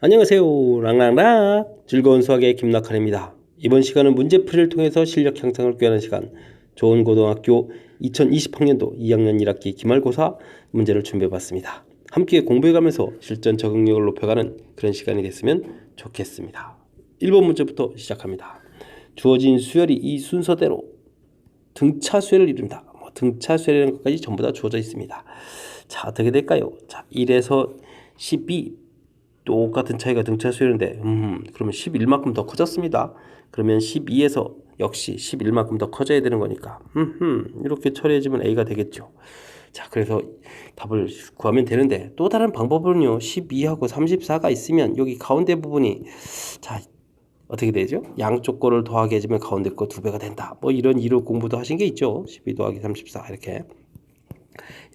안녕하세요. 랑랑랑 즐거운 수학의 김낙환입니다. 이번 시간은 문제풀이를 통해서 실력 향상을 꾀하는 시간, 좋은 고등학교 2020학년도 2학년 1학기 기말고사 문제를 준비해봤습니다. 함께 공부해가면서 실전 적응력을 높여가는 그런 시간이 됐으면 좋겠습니다. 1번 문제부터 시작합니다. 주어진 수열이 이 순서대로 등차 수열을 이룬다. 등차 수열이라는 것까지 전부 다 주어져 있습니다. 자, 어떻게 될까요? 자, 1에서 12 똑같은 차이가 등차 수열인데 그러면 11만큼 더 커졌습니다. 그러면 12에서 역시 11만큼 더 커져야 되는 거니까 이렇게 처리해주면 A가 되겠죠. 자, 그래서 답을 구하면 되는데 또 다른 방법은요. 12하고 34가 있으면 여기 가운데 부분이 자 어떻게 되죠? 양쪽 거를 더하게 해주면 가운데 거 2배가 된다. 뭐 이런 이론 공부도 하신 게 있죠. 12 더하기 34 이렇게.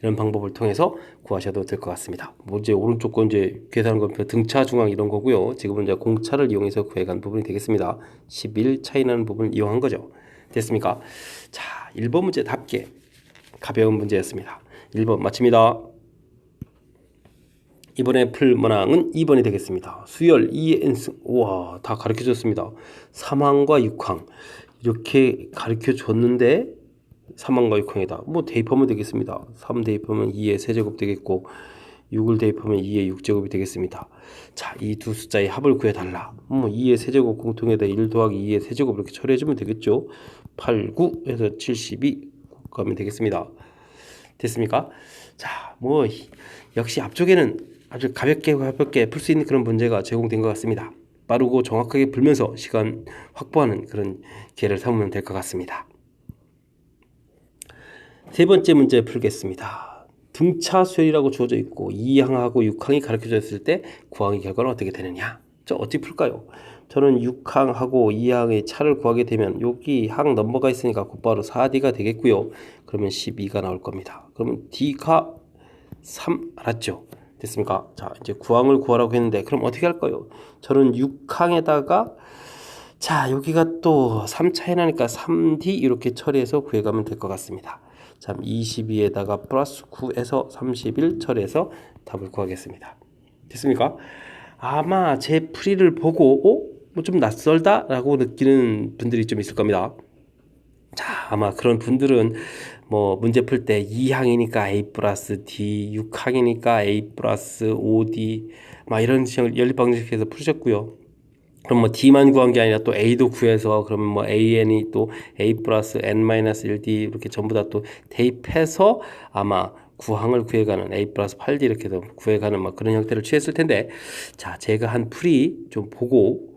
이런 방법을 통해서 구하셔도 될 것 같습니다. 뭐 이제 오른쪽 건 이제 계산한 건 등차 중앙 이런 거고요. 지금은 이제 공차를 이용해서 구해간 부분이 되겠습니다. 11 차이 나는 부분을 이용한 거죠. 됐습니까? 자, 1번 문제답게 가벼운 문제였습니다. 1번 마칩니다. 이번에 풀 문항은 2번이 되겠습니다. 수열 2의 n승. 우와, 다 가르쳐 줬습니다. 3항과 6항 이렇게 가르쳐 줬는데 3항과 6항이다. 뭐 대입하면 되겠습니다. 3 대입하면 2의 세제곱 되겠고 6을 대입하면 2의 6제곱이 되겠습니다. 자, 이 두 숫자의 합을 구해달라. 2의 세제곱 공통에다 1 더하기 2의 세제곱 이렇게 처리해주면 되겠죠. 8, 9 해서 72 가면 되겠습니다. 됐습니까? 자, 뭐 역시 앞쪽에는 아주 가볍게 풀 수 있는 그런 문제가 제공된 것 같습니다. 빠르고 정확하게 풀면서 시간 확보하는 그런 기회를 삼으면 될 것 같습니다. 세 번째 문제 풀겠습니다. 등차 수열이라고 주어져 있고 2항하고 6항이 가르쳐져 있을 때 9항의 결과는 어떻게 되느냐? 저 어떻게 풀까요? 저는 6항하고 2항의 차를 구하게 되면 여기 항 넘버가 있으니까 곧바로 4D가 되겠고요. 그러면 12가 나올 겁니다. 그러면 D가 3 알았죠? 됐습니까? 자, 이제 9항을 구하라고 했는데 그럼 어떻게 할까요? 저는 6항에다가 자, 여기가 또 3 차이 나니까 3D 이렇게 처리해서 구해가면 될 것 같습니다. 자, 22에다가 플러스 9에서 31 처리해서 답을 구하겠습니다. 됐습니까? 아마 제 풀이를 보고 뭐 좀 낯설다 라고 느끼는 분들이 좀 있을 겁니다. 자, 아마 그런 분들은 뭐 문제 풀 때 2항이니까 A 플러스 D, 6항이니까 A 플러스 5D 막 이런 식으로 연립방식해서 푸셨고요. 그럼 뭐 D만 구한 게 아니라 또 A도 구해서 그러면 뭐 AN이 또 A 플러스 N-1D 이렇게 전부 다 또 대입해서 아마 9항을 구해가는 A 플러스 8D 이렇게 해서 구해가는 막 그런 형태를 취했을 텐데 자, 제가 한 풀이 좀 보고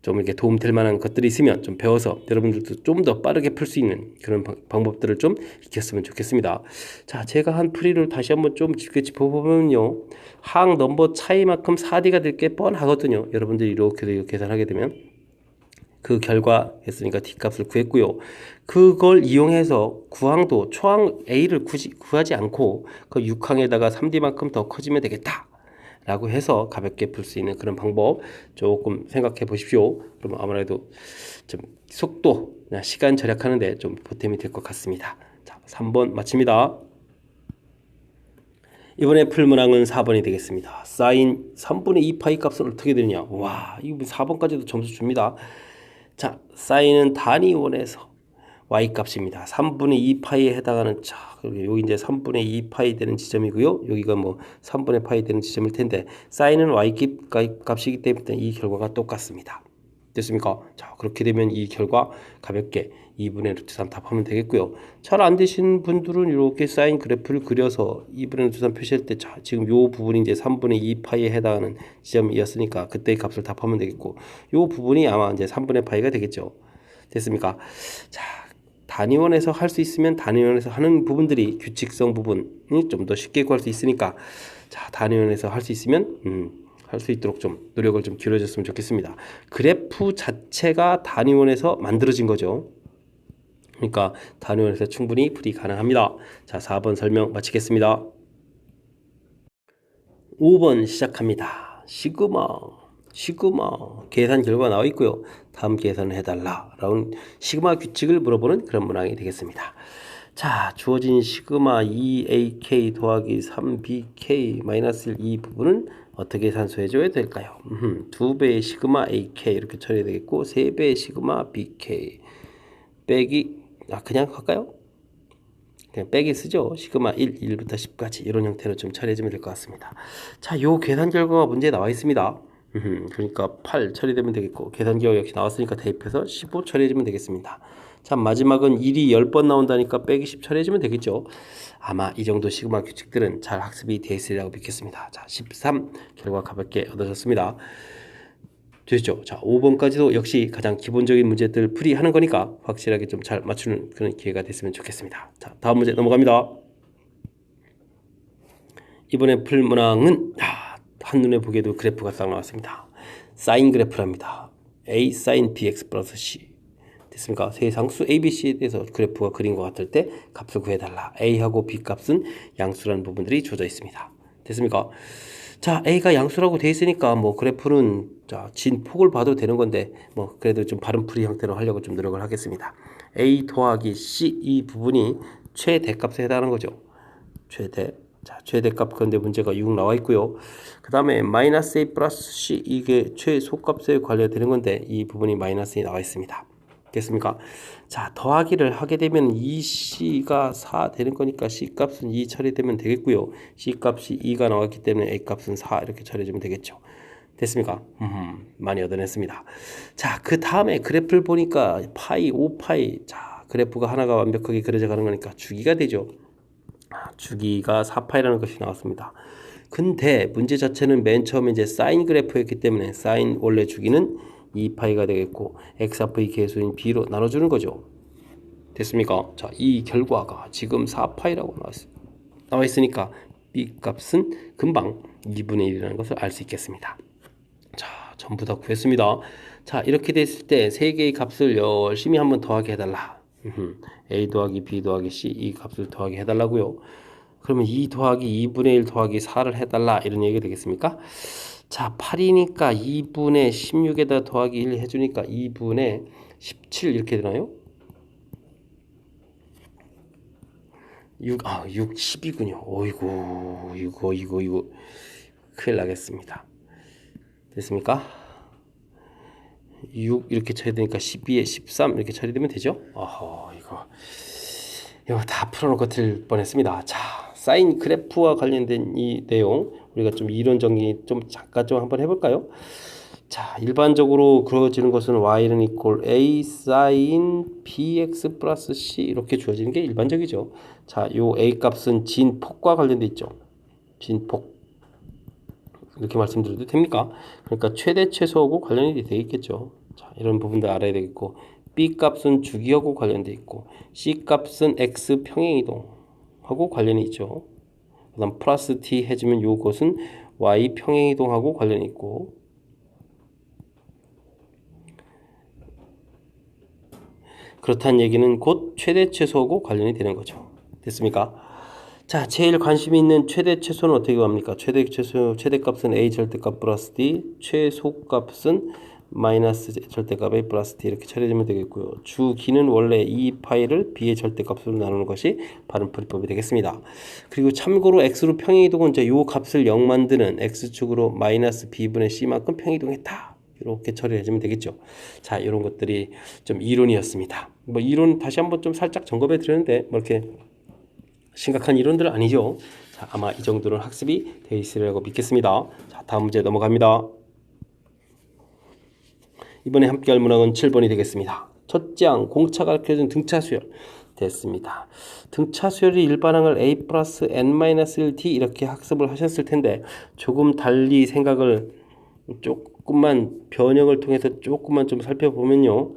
좀 이렇게 도움될 만한 것들이 있으면 좀 배워서 여러분들도 좀 더 빠르게 풀 수 있는 그런 방법들을 좀 익혔으면 좋겠습니다. 자, 제가 한 풀이를 다시 한번 좀 깊게 짚어보면요. 항 넘버 차이만큼 4D가 될 게 뻔하거든요. 여러분들이 이렇게 계산하게 되면 그 결과 했으니까 D값을 구했고요. 그걸 이용해서 구항도 초항 A를 구하지 않고 그 6항에다가 3D만큼 더 커지면 되겠다. 라고 해서 가볍게 풀 수 있는 그런 방법 조금 생각해 보십시오. 그러면 아무래도 좀 속도, 시간 절약하는데 좀 보탬이 될 것 같습니다. 자, 3번 마칩니다. 이번에 풀 문항은 4번이 되겠습니다. 사인 3분의 2 파이 값은 어떻게 되느냐? 와, 이거 4번까지도 점수 줍니다. 자, 사인은 단위 원에서 y 값입니다. 3분의 2 파이에 해당하는 자, 여기 이제 3분의 2 파이 되는 지점이고요. 여기가 뭐 3분의 파이 되는 지점일 텐데 사인은 y 값이기 때문에 이 결과가 똑같습니다. 됐습니까? 자, 그렇게 되면 이 결과 가볍게 2분의 루트 3 답하면 되겠고요. 잘 안 되신 분들은 이렇게 사인 그래프를 그려서 2분의 루트 3 표시할 때 자, 지금 요 부분이 이제 3분의 2 파이에 해당하는 지점이었으니까 그때의 값을 답하면 되겠고 요 부분이 아마 이제 3분의 파이가 되겠죠. 됐습니까? 자, 단위원에서 할 수 있으면 단위원에서 하는 부분들이 규칙성 부분이 좀 더 쉽게 구할 수 있으니까 자, 단위원에서 할 수 있으면 할 수 있도록 좀 노력을 좀 기울여줬으면 좋겠습니다. 그래프 자체가 단위원에서 만들어진 거죠. 그러니까 단위원에서 충분히 풀이 가능합니다. 자, 4번 설명 마치겠습니다. 5번 시작합니다. 시그마 계산 결과 나와 있고요. 다음 계산을 해달라 라는 시그마 규칙을 물어보는 그런 문항이 되겠습니다. 자, 주어진 시그마 2AK 더하기 3BK 마이너스 1 이 부분은 어떻게 산수해줘야 될까요? 2배의 시그마 AK 이렇게 처리해야 되겠고 3배의 시그마 BK 빼기 그냥 할까요? 그냥 빼기 쓰죠. 시그마 1, 1부터 10까지 이런 형태로 좀 처리해주면 될 것 같습니다. 자, 요 계산 결과가 문제에 나와 있습니다. 그러니까 8 처리되면 되겠고 계산 결과 역시 나왔으니까 대입해서 15 처리해주면 되겠습니다. 자, 마지막은 1이 10번 나온다니까 빼기 10 처리해주면 되겠죠. 아마 이 정도 시그마 규칙들은 잘 학습이 되어 있으리라고 믿겠습니다. 자, 13 결과 가볍게 얻으셨습니다. 되셨죠? 자, 5번까지도 역시 가장 기본적인 문제들 풀이하는 거니까 확실하게 좀 잘 맞추는 그런 기회가 됐으면 좋겠습니다. 자, 다음 문제 넘어갑니다. 이번에 풀 문항은 한눈에 보기에도 그래프가 딱 나왔습니다. 사인 그래프랍니다. A sin bx 플러스 c 됐습니까? 세 상수 ABC에 대해서 그래프가 그린 것 같을 때 값을 구해달라. A하고 B 값은 양수라는 부분들이 주어져 있습니다. 됐습니까? 자, A가 양수라고 돼 있으니까 뭐 그래프는 진 폭을 봐도 되는 건데 뭐 그래도 좀 바른 풀이 형태로 하려고 좀 노력을 하겠습니다. A 더하기 C 이 부분이 최대값에 해당하는 거죠. 최대. 자, 최대값 그런데 문제가 6 나와 있고요. 그 다음에 마이너스 A 플러스 C 이게 최소값에 관련되는 건데 이 부분이 마이너스 A 나와 있습니다. 됐습니까? 자, 더하기를 하게 되면 2C가 4 되는 거니까 C값은 2 처리되면 되겠고요. C값이 2가 나왔기 때문에 A값은 4 이렇게 처리해주면 되겠죠. 됐습니까? 많이 얻어냈습니다. 자, 그 다음에 그래프를 보니까 파이, 5파이. 자, 그래프가 하나가 완벽하게 그려져 가는 거니까 주기가 되죠. 주기가 4파이라는 것이 나왔습니다. 근데 문제 자체는 맨 처음에 이제 사인 그래프였기 때문에 사인 원래 주기는 2파이가 되겠고 x좌표의 계수인 b로 나눠주는 거죠. 됐습니까? 자, 이 결과가 지금 4파이라고 나와 있으니까 b 값은 금방 2분의 1이라는 것을 알 수 있겠습니다. 자, 전부 다 구했습니다. 자, 이렇게 됐을 때 세 개의 값을 열심히 한번 더하게 해달라. a 더하기 b 더하기 c 이 값을 더하게 해달라고요. 그러면 2 더하기 2분의 1 더하기 4를 해달라 이런 얘기가 되겠습니까? 자, 8이니까 2분의 16에다 더하기 1 해주니까 2분의 17 이렇게 되나요? 6, 10이군요. 어이구, 이거 큰일 나겠습니다. 됐습니까? 6 이렇게 처리되니까 12에 13 이렇게 처리되면 되죠? 이거 다 풀어놓고 들 뻔했습니다. 자, 사인 그래프와 관련된 이 내용 우리가 좀 이론 정리 잠깐 한번 해볼까요? 자, 일반적으로 그려지는 것은 y는 equal a sin bx 플러스 c 이렇게 주어지는 게 일반적이죠. 자, 요 a 값은 진폭과 관련돼 있죠. 진폭 이렇게 말씀드려도 됩니까? 그러니까 최대 최소하고 관련이 되어 있겠죠. 자, 이런 부분도 알아야 되겠고 b 값은 주기하고 관련돼 있고 c 값은 x 평행이동하고 관련이 있죠. 그 다음 플러스 t 해주면 요것은 y 평행이동하고 관련이 있고 그렇다는 얘기는 곧 최대 최소하고 관련이 되는 거죠. 됐습니까? 자, 제일 관심 있는 최대 최소는 어떻게 합니까? 최대값은 a 절대값 플러스 d, 최소값은 마이너스 절대값 a 플러스 d 이렇게 처리해주면 되겠고요. 주기는 원래 이 파이를 b의 절대값으로 나누는 것이 바른 풀이법이 되겠습니다. 그리고 참고로 x로 평행이동은 이제 요 값을 0 만드는 x축으로 마이너스 b분의 c만큼 평행이동했다. 이렇게 처리해주면 되겠죠. 자, 이런 것들이 좀 이론이었습니다. 뭐 이론 다시 한번 좀 살짝 점검해 드렸는데 뭐 이렇게 심각한 이론들은 아니죠. 자, 아마 이 정도는 학습이 되어 있으리라고 믿겠습니다. 자, 다음 문제 넘어갑니다. 이번에 함께 할 문항은 7번이 되겠습니다. 첫째 항 공차가 가르쳐준 등차 수열 됐습니다. 등차 수열이 일반항을 a 플러스 n-1t 이렇게 학습을 하셨을 텐데 조금 달리 생각을 조금만 변형을 통해서 조금만 좀 살펴보면요.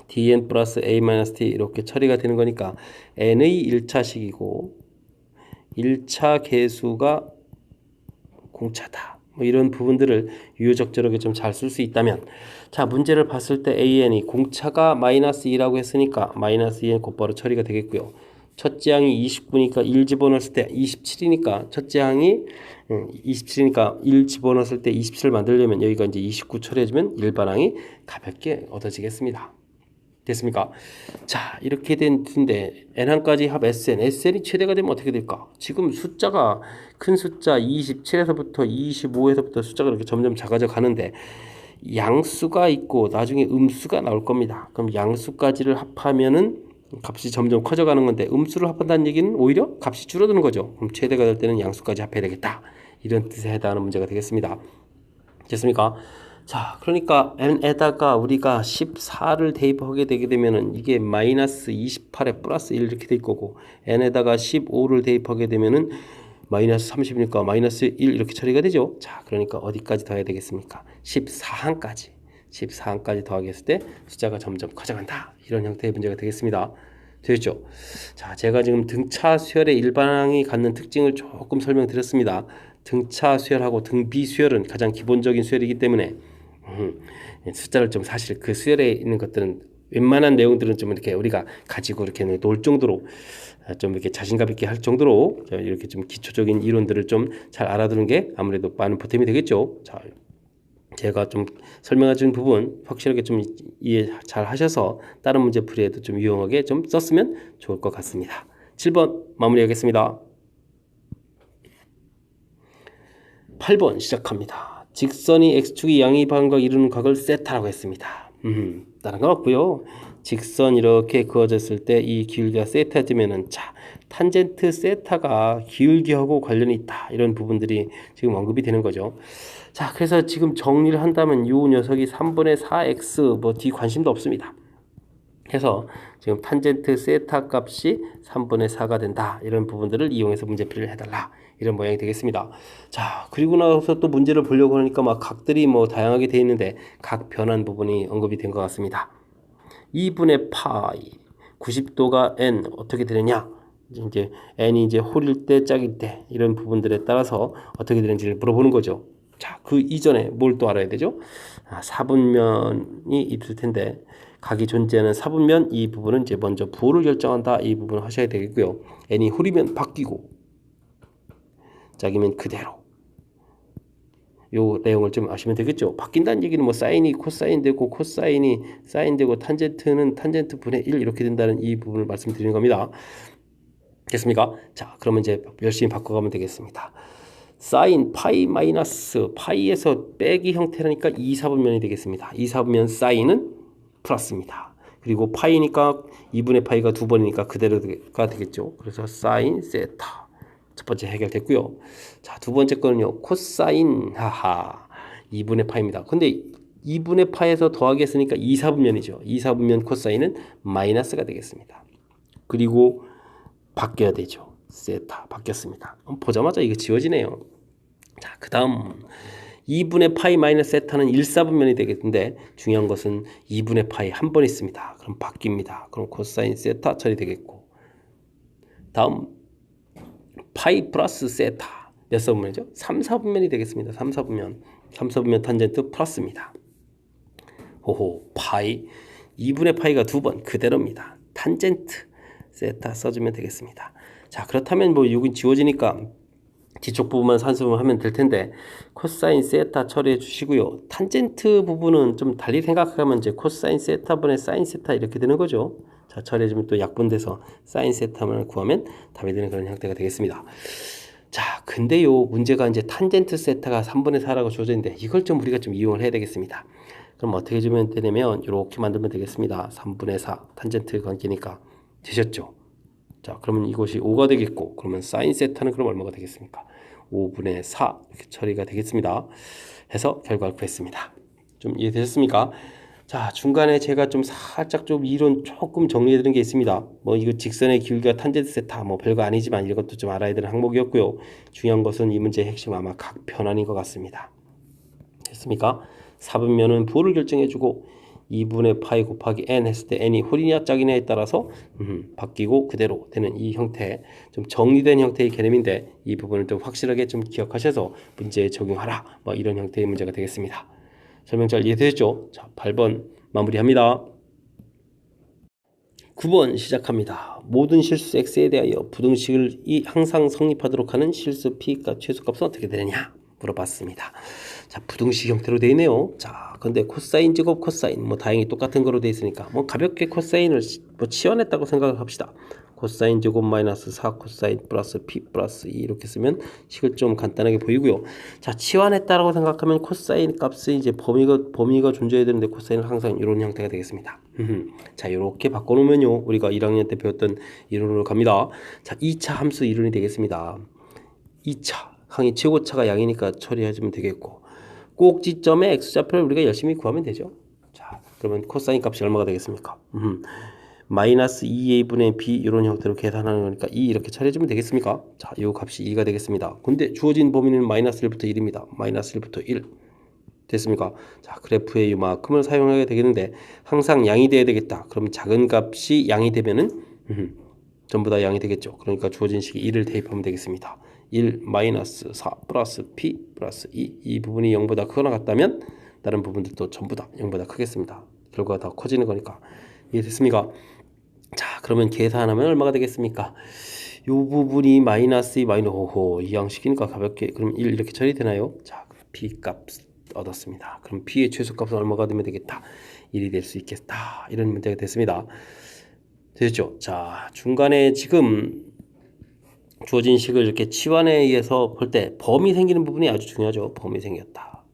dn 플러스 a-t 이렇게 처리가 되는 거니까 n의 1차식이고 1차 계수가 공차다. 뭐 이런 부분들을 유효적절하게 좀 잘 쓸 수 있다면 자, 문제를 봤을 때 an이 공차가 마이너스 2라고 했으니까 마이너스 2는 곧바로 처리가 되겠고요. 첫째 항이 29니까 1 집어넣었을 때 27이니까 첫째 항이 27이니까 1 집어넣었을 때 27을 만들려면 여기가 이제 29 처리해주면 일반항이 가볍게 얻어지겠습니다. 됐습니까? 자, 이렇게 된데 n1까지 합 SN이 최대가 되면 어떻게 될까? 지금 숫자가 큰 숫자 27에서부터 25에서부터 숫자가 이렇게 점점 작아져 가는데 양수가 있고 나중에 음수가 나올 겁니다. 그럼 양수까지를 합하면은 값이 점점 커져가는 건데 음수를 합한다는 얘기는 오히려 값이 줄어드는 거죠. 그럼 최대가 될 때는 양수까지 합해야 되겠다. 이런 뜻에 해당하는 문제가 되겠습니다. 됐습니까? 자, 그러니까 n에다가 우리가 14를 대입하게 되게 되면은 이게 마이너스 28에 플러스 1 이렇게 될 거고 n에다가 15를 대입하게 되면은 마이너스 30이니까 마이너스 1 이렇게 처리가 되죠. 자, 그러니까 어디까지 더해야 되겠습니까? 14항까지 더하게 했을 때 숫자가 점점 커져간다. 이런 형태의 문제가 되겠습니다. 되겠죠? 자, 제가 지금 등차 수열의 일반항이 갖는 특징을 조금 설명드렸습니다. 등차 수열하고 등비 수열은 가장 기본적인 수열이기 때문에 숫자를 좀 사실 그 수열에 있는 것들은 웬만한 내용들은 좀 이렇게 우리가 가지고 이렇게 놀 정도로 좀 이렇게 자신감 있게 할 정도로 이렇게 좀 기초적인 이론들을 좀 잘 알아두는 게 아무래도 많은 보탬이 되겠죠. 자, 제가 좀 설명해 준 부분 확실하게 좀 이해 잘 하셔서 다른 문제 풀이에도 좀 유용하게 좀 썼으면 좋을 것 같습니다. 7번 마무리하겠습니다. 8번 시작합니다. 직선이 x축이 양위반과 이루는 각을 세타라고 했습니다. 다른 건 없고요. 직선 이렇게 그어졌을 때 이 기울기가 세타지면은 자, 탄젠트 세타가 기울기하고 관련이 있다. 이런 부분들이 지금 언급이 되는 거죠. 자, 그래서 지금 정리를 한다면 이 녀석이 3분의 4x 뭐 뒤 관심도 없습니다. 해서 지금 탄젠트 세타 값이 3분의 4가 된다. 이런 부분들을 이용해서 문제풀이를 해달라. 이런 모양이 되겠습니다. 자, 그리고 나서 또 문제를 보려고 하니까 막 각들이 뭐 다양하게 되어 있는데 각 변한 부분이 언급이 된 것 같습니다. 2분의 파이 90도가 n 어떻게 되느냐? 이제 n이 이제 홀일 때 짝일 때 이런 부분들에 따라서 어떻게 되는지를 물어보는 거죠. 자, 그 이전에 뭘 또 알아야 되죠? 사분면이 있을 텐데 각이 존재하는 사분면 이 부분은 이제 먼저 부호를 결정한다. 이 부분을 하셔야 되겠고요. n이 홀이면 바뀌고 짝이면 그대로. 요 내용을 좀 아시면 되겠죠. 바뀐다는 얘기는 뭐 사인이 코사인 되고 코사인이 사인 되고 탄젠트는 탄젠트 분의 1 이렇게 된다는 이 부분을 말씀드리는 겁니다. 됐습니까? 자, 그러면 이제 열심히 바꿔가면 되겠습니다. 사인 파이 마이너스 파이에서 빼기 형태라니까 2사분면이 되겠습니다. 2사분면 사인은 플러스입니다. 그리고 파이니까 2분의 파이가 두 번이니까 그대로가 되겠죠. 그래서 사인 세타 첫 번째 해결됐고요. 자, 두 번째 거는요. 코사인 하하 2분의 파입니다. 근데 2분의 파에서 더하기 했으니까 2사분면이죠. 2사분면 코사인은 마이너스가 되겠습니다. 그리고 바뀌어야 되죠. 세타 바뀌었습니다. 보자마자 이거 지워지네요. 자, 그 다음 2분의 파이 마이너스 세타는 1사분면이 되겠는데 중요한 것은 2분의 파이 한 번 있습니다. 그럼 바뀝니다. 그럼 코사인 세타 처리되겠고 다음 파이 플러스 세타 몇 사분면이죠? 3사분면이 되겠습니다. 3사분면 탄젠트 플러스입니다. 호호 파이 2분의 파이가 두 번 그대로입니다. 탄젠트 세타 써주면 되겠습니다. 자, 그렇다면 뭐 여기 지워지니까 뒤쪽 부분만 산수만 하면 될 텐데 코사인 세타 처리해 주시고요. 탄젠트 부분은 좀 달리 생각하면 이제 코사인 세타분의 사인 세타 이렇게 되는 거죠. 자, 처리해주면 또 약분돼서 사인 세타만을 구하면 답이 되는 그런 형태가 되겠습니다. 자, 근데요 문제가 이제 탄젠트 세타가 3분의 4라고 주어져 있는데 이걸 좀 우리가 좀 이용을 해야 되겠습니다. 그럼 어떻게 해주면 되냐면 이렇게 만들면 되겠습니다. 3분의 4 탄젠트 관계니까 되셨죠? 자, 그러면 이것이 5가 되겠고 그러면 사인 세타는 그럼 얼마가 되겠습니까? 5분의 4 이렇게 처리가 되겠습니다. 해서 결과를 구했습니다. 좀 이해되셨습니까? 자, 중간에 제가 좀 살짝 좀 이론 조금 정리해 드린 게 있습니다. 뭐 이거 직선의 기울기가 탄젠트 세타 뭐 별거 아니지만 이것도 좀 알아야 되는 항목이었고요. 중요한 것은 이 문제의 핵심 아마 각 변환인 것 같습니다. 됐습니까? 사분면은 부호를 결정해 주고 2분의 파이 곱하기 n 했을 때 n이 홀이냐 짝이냐에 따라서 바뀌고 그대로 되는 이 형태 좀 정리된 형태의 개념인데 이 부분을 좀 확실하게 좀 기억하셔서 문제에 적용하라 뭐 이런 형태의 문제가 되겠습니다. 설명 잘 이해되셨죠? 자, 8번 마무리합니다. 9번 시작합니다. 모든 실수 x에 대하여 부등식을 항상 성립하도록 하는 실수 p값 최소값은 어떻게 되느냐? 물어봤습니다. 자, 부등식 형태로 되어 있네요. 자, 근데 코사인 제곱 코사인 뭐 다행히 똑같은 거로 되어 있으니까 뭐 가볍게 코사인을 뭐 치환했다고 생각을 합시다. 코사인 제곱 마이너스 4 코사인 플러스 p 플러스 2 이렇게 쓰면 식을 좀 간단하게 보이고요. 자, 치환했다라고 생각하면 코사인 값은 이제 범위가 존재해야 되는데 코사인은 항상 이런 형태가 되겠습니다. 자, 이렇게 바꿔놓으면요, 우리가 1학년 때 배웠던 이론으로 갑니다. 자, 2차 함수 이론이 되겠습니다. 2차 항의 최고차가 양이니까 처리해주면 되겠고, 꼭지점의 x좌표를 우리가 열심히 구하면 되죠. 자, 그러면 코사인 값이 얼마가 되겠습니까? 마이너스 2a분의 b 이런 형태로 계산하는 거니까 2 이렇게 처리해주면 되겠습니까? 자, 이 값이 2가 되겠습니다. 근데 주어진 범위는 마이너스 1부터 1입니다. 마이너스 1부터 1 됐습니까? 자, 그래프의 이만큼을 사용하게 되겠는데 항상 양이 돼야 되겠다. 그럼 작은 값이 양이 되면은 전부 다 양이 되겠죠. 그러니까 주어진 식이 1을 대입하면 되겠습니다. 1 마이너스 4 플러스 p 플러스 2 이 부분이 0보다 크거나 같다면 다른 부분들도 전부 다 0보다 크겠습니다. 결과가 더 커지는 거니까. 이해됐습니까? 자, 그러면 계산하면 얼마가 되겠습니까? 이 부분이 마이너스 2 마이너스 호호 이 양식이니까 가볍게 그럼 1 이렇게 처리되나요? 자, p 값 얻었습니다. 그럼 p의 최소값은 얼마가 되면 되겠다? 1이 될 수 있겠다. 이런 문제가 됐습니다. 됐죠? 자, 중간에 지금 주어진 식을 이렇게 치환에 의해서 볼 때 범위 생기는 부분이 아주 중요하죠. 범위 생겼다.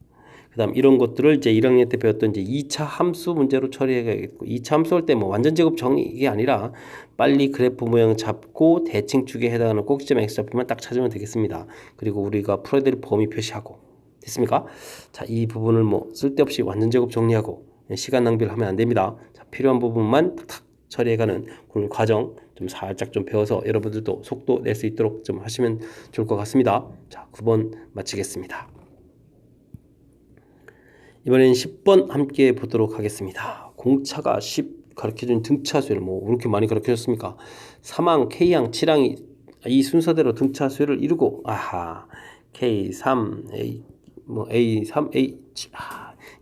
그 다음 이런 것들을 이제 1학년 때 배웠던 이제 2차 함수 문제로 처리해야겠고, 2차 함수 할 때 뭐 완전 제곱 정리 이게 아니라 빨리 그래프 모양 잡고 대칭축에 해당하는 꼭지점 x좌표만 딱 찾으면 되겠습니다. 그리고 우리가 풀어야 될 범위 표시하고. 됐습니까? 자, 이 부분을 뭐 쓸데없이 완전 제곱 정리하고 시간 낭비를 하면 안 됩니다. 자, 필요한 부분만 탁탁 처리해가는 그런 과정 좀 살짝 좀 배워서 여러분들도 속도 낼 수 있도록 좀 하시면 좋을 것 같습니다. 자, 9번 마치겠습니다. 이번엔 10번 함께 보도록 하겠습니다. 공차가 10 가르쳐준 등차 수를 뭐 그렇게 많이 가르쳐줬습니까? 3항, K항, 7항이 이 순서대로 등차 수를 이루고 아하 K3, A 뭐 A3, A7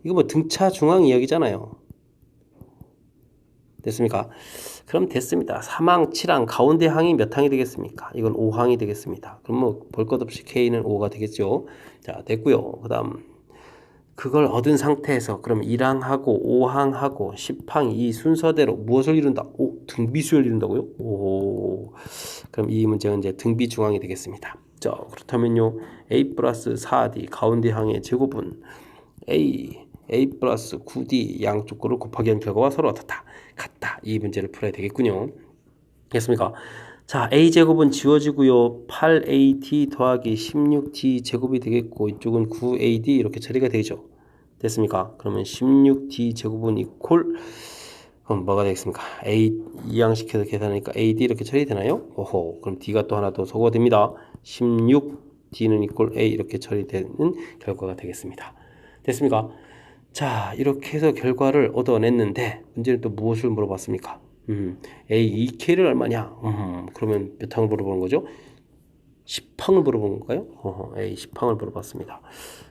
이거 뭐 등차 중앙 이야기잖아요. 됐습니까? 그럼 됐습니다. 3항, 7항, 가운데 항이 몇 항이 되겠습니까? 이건 5항이 되겠습니다. 그럼 뭐 볼 것 없이 K는 5가 되겠죠. 자, 됐고요. 그 다음 그걸 얻은 상태에서 그럼 1항하고 5항하고 10항 이 순서대로 무엇을 이룬다? 오, 등비수를 이룬다고요? 오, 그럼 이 문제는 이제 등비중항이 되겠습니다. 자, 그렇다면요, A 플러스 4D 가운데 항의 제곱은 A 플러스 9D 양쪽 거를 곱하기 한 결과와 서로 어떻다? 같다. 이 문제를 풀어야 되겠군요. 됐습니까? 자, A제곱은 지워지고요. 8AD 더하기 16D 제곱이 되겠고 이쪽은 9AD 이렇게 처리가 되죠. 됐습니까? 그러면 16D 제곱은 이퀄 그럼 뭐가 되겠습니까? A 이항식해서 계산하니까 AD 이렇게 처리되나요? 오호, 그럼 D가 또 하나 더 소거가 됩니다. 16D는 이퀄 A 이렇게 처리되는 결과가 되겠습니다. 됐습니까? 자, 이렇게 해서 결과를 얻어냈는데 문제는 또 무엇을 물어봤습니까? A 2K를 얼마냐? 그러면 몇 항을 물어보는 거죠? 10항을 물어본 건가요? A 10항을 물어봤습니다.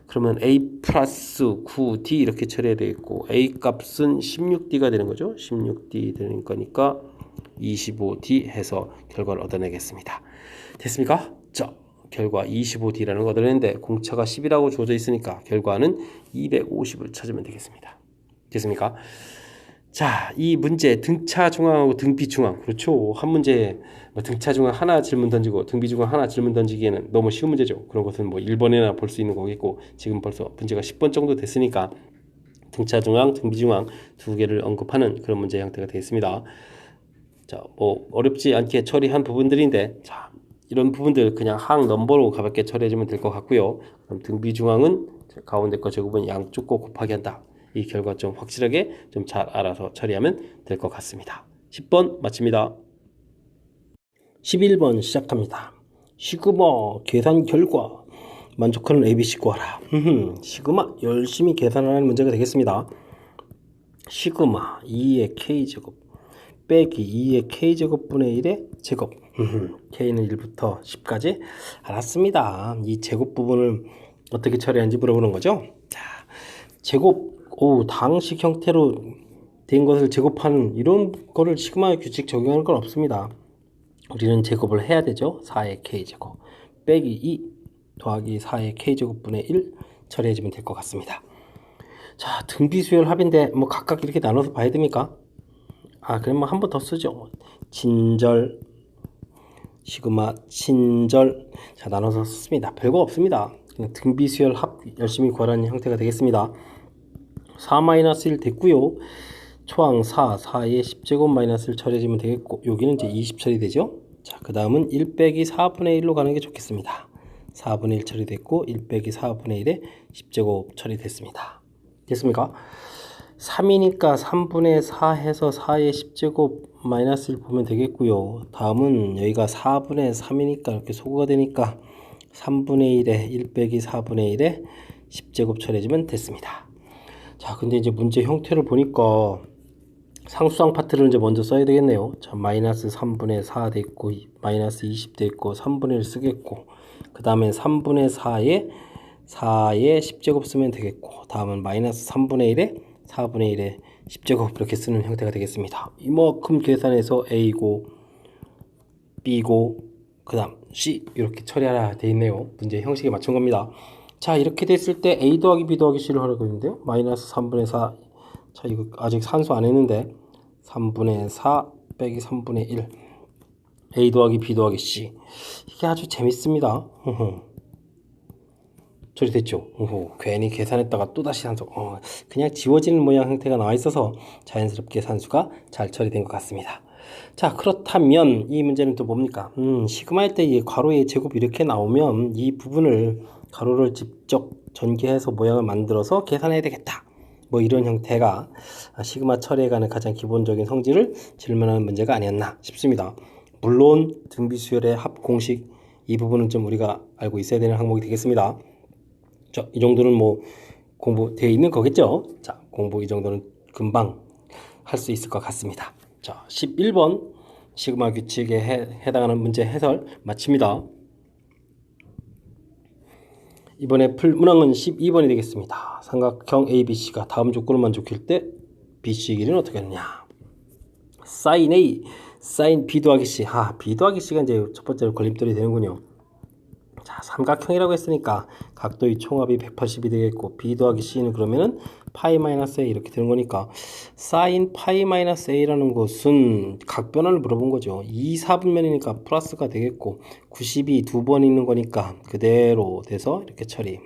그러면 A 플러스 9D 이렇게 처리해야 되겠고 A 값은 16D가 되는 거죠. 16D 되는 거니까 25D 해서 결과를 얻어내겠습니다. 됐습니까? 자, 결과 25D라는 거 얻어내는데 공차가 10이라고 주어져 있으니까 결과는 250을 찾으면 되겠습니다. 됐습니까? 자, 이 문제 등차 중앙하고 등비 중앙 그렇죠. 한 문제에 뭐 등차 중앙 하나 질문 던지고 등비 중앙 하나 질문 던지기에는 너무 쉬운 문제죠. 그런 것은 뭐 1번에나 볼 수 있는 거겠고 지금 벌써 문제가 10번 정도 됐으니까 등차 중앙, 등비 중앙 두 개를 언급하는 그런 문제 형태가 되겠습니다. 자, 뭐 어렵지 않게 처리한 부분들인데 자, 이런 부분들 그냥 항 넘버로 가볍게 처리해주면 될 것 같고요. 그럼 등비 중앙은 가운데 거 제곱은 양쪽 거 곱하기 한다. 이 결과 좀 확실하게 좀 잘 알아서 처리하면 될 것 같습니다. 10번 마칩니다. 11번 시작합니다. 시그마 계산 결과 만족하는 ABC 구하라. 시그마 열심히 계산하는 문제가 되겠습니다. 시그마 2의 K제곱 빼기 2의 K제곱분의 1의 제곱 K는 1부터 10까지 알았습니다. 이 제곱 부분을 어떻게 처리하는지 물어보는 거죠. 자, 제곱 다항식 형태로 된 것을 제곱하는 이런 거를 시그마 규칙 적용하는 건 없습니다. 우리는 제곱을 해야 되죠. 4의 K제곱 빼기 2 더하기 4의 k제곱분의 1 처리해주면 될 것 같습니다. 자, 등비수열 합인데 뭐 각각 이렇게 나눠서 봐야 됩니까? 그러면 한 번 더 쓰죠. 진절, 시그마, 친절. 자, 나눠서 썼습니다. 별거 없습니다. 그냥 등비수열 합 열심히 구하라는 형태가 되겠습니다. 4-1 됐고요. 초항 4의 10제곱 마이너스를 처리해주면 되겠고, 여기는 이제 20 처리되죠. 자, 그 다음은 1 빼기 4분의 1로 가는 게 좋겠습니다. 4분의 1 처리됐고 1 빼기 4분의 1에 10제곱 처리됐습니다. 됐습니까? 3이니까 3분의 4 해서 4의 10제곱 마이너스 1 보면 되겠고요. 다음은 여기가 4분의 3이니까 이렇게 소거가 되니까 3분의 1에 1 빼기 4분의 1에 10제곱 처리해주면 됐습니다. 자, 근데 이제 문제 형태를 보니까 상수항 파트를 이제 먼저 써야 되겠네요. 자, 마이너스 3분의 4 돼 있고 마이너스 20 돼 있고 3분의 1 쓰겠고, 그 다음에 3분의 4에 10제곱 쓰면 되겠고, 다음은 마이너스 3분의 1에 4분의 1에 10제곱 이렇게 쓰는 형태가 되겠습니다. 이만큼 계산해서 A고 B고 그 다음 C 이렇게 처리하라 돼 있네요. 문제 형식에 맞춘 겁니다. 자, 이렇게 됐을 때 A 더하기 B 더하기 C를 하라고 했는데요. 마이너스 3분의 4. 자, 이거 아직 산수 안 했는데 3분의 4 빼기 3분의 1 A 더하기 B 더하기 C. 이게 아주 재밌습니다. 처리됐죠. 괜히 계산했다가 또다시 산수. 그냥 지워지는 모양 형태가 나와 있어서 자연스럽게 산수가 잘 처리된 것 같습니다. 자, 그렇다면 이 문제는 또 뭡니까? 시그마 할 때 이 괄호의 제곱 이렇게 나오면 이 부분을 가로를 직접 전개해서 모양을 만들어서 계산해야 되겠다. 뭐 이런 형태가 시그마 처리에 관한 가장 기본적인 성질을 질문하는 문제가 아니었나 싶습니다. 물론 등비수열의 합 공식 이 부분은 좀 우리가 알고 있어야 되는 항목이 되겠습니다. 자, 이 정도는 뭐 공부되어 있는 거겠죠. 자, 공부 이 정도는 금방 할 수 있을 것 같습니다. 자, 11번 시그마 규칙에 해당하는 문제 해설 마칩니다. 이번에 풀 문항은 12번이 되겠습니다. 삼각형 ABC가 다음 조건을 만족할 때 BC의 길이는 어떻게 하느냐. sin A, sin B 더하기 C. B 더하기 C가 이제 첫 번째로 걸림돌이 되는군요. 자, 삼각형이라고 했으니까 각도의 총합이 180이 되겠고, B 더하기 C는 그러면은 파이 마이너스 A 이렇게 되는 거니까 sin 파이 마이너스 A라는 것은 각변환을 물어본 거죠. 2, 4분면이니까 플러스가 되겠고 90이 두 번 있는 거니까 그대로 돼서 이렇게 처리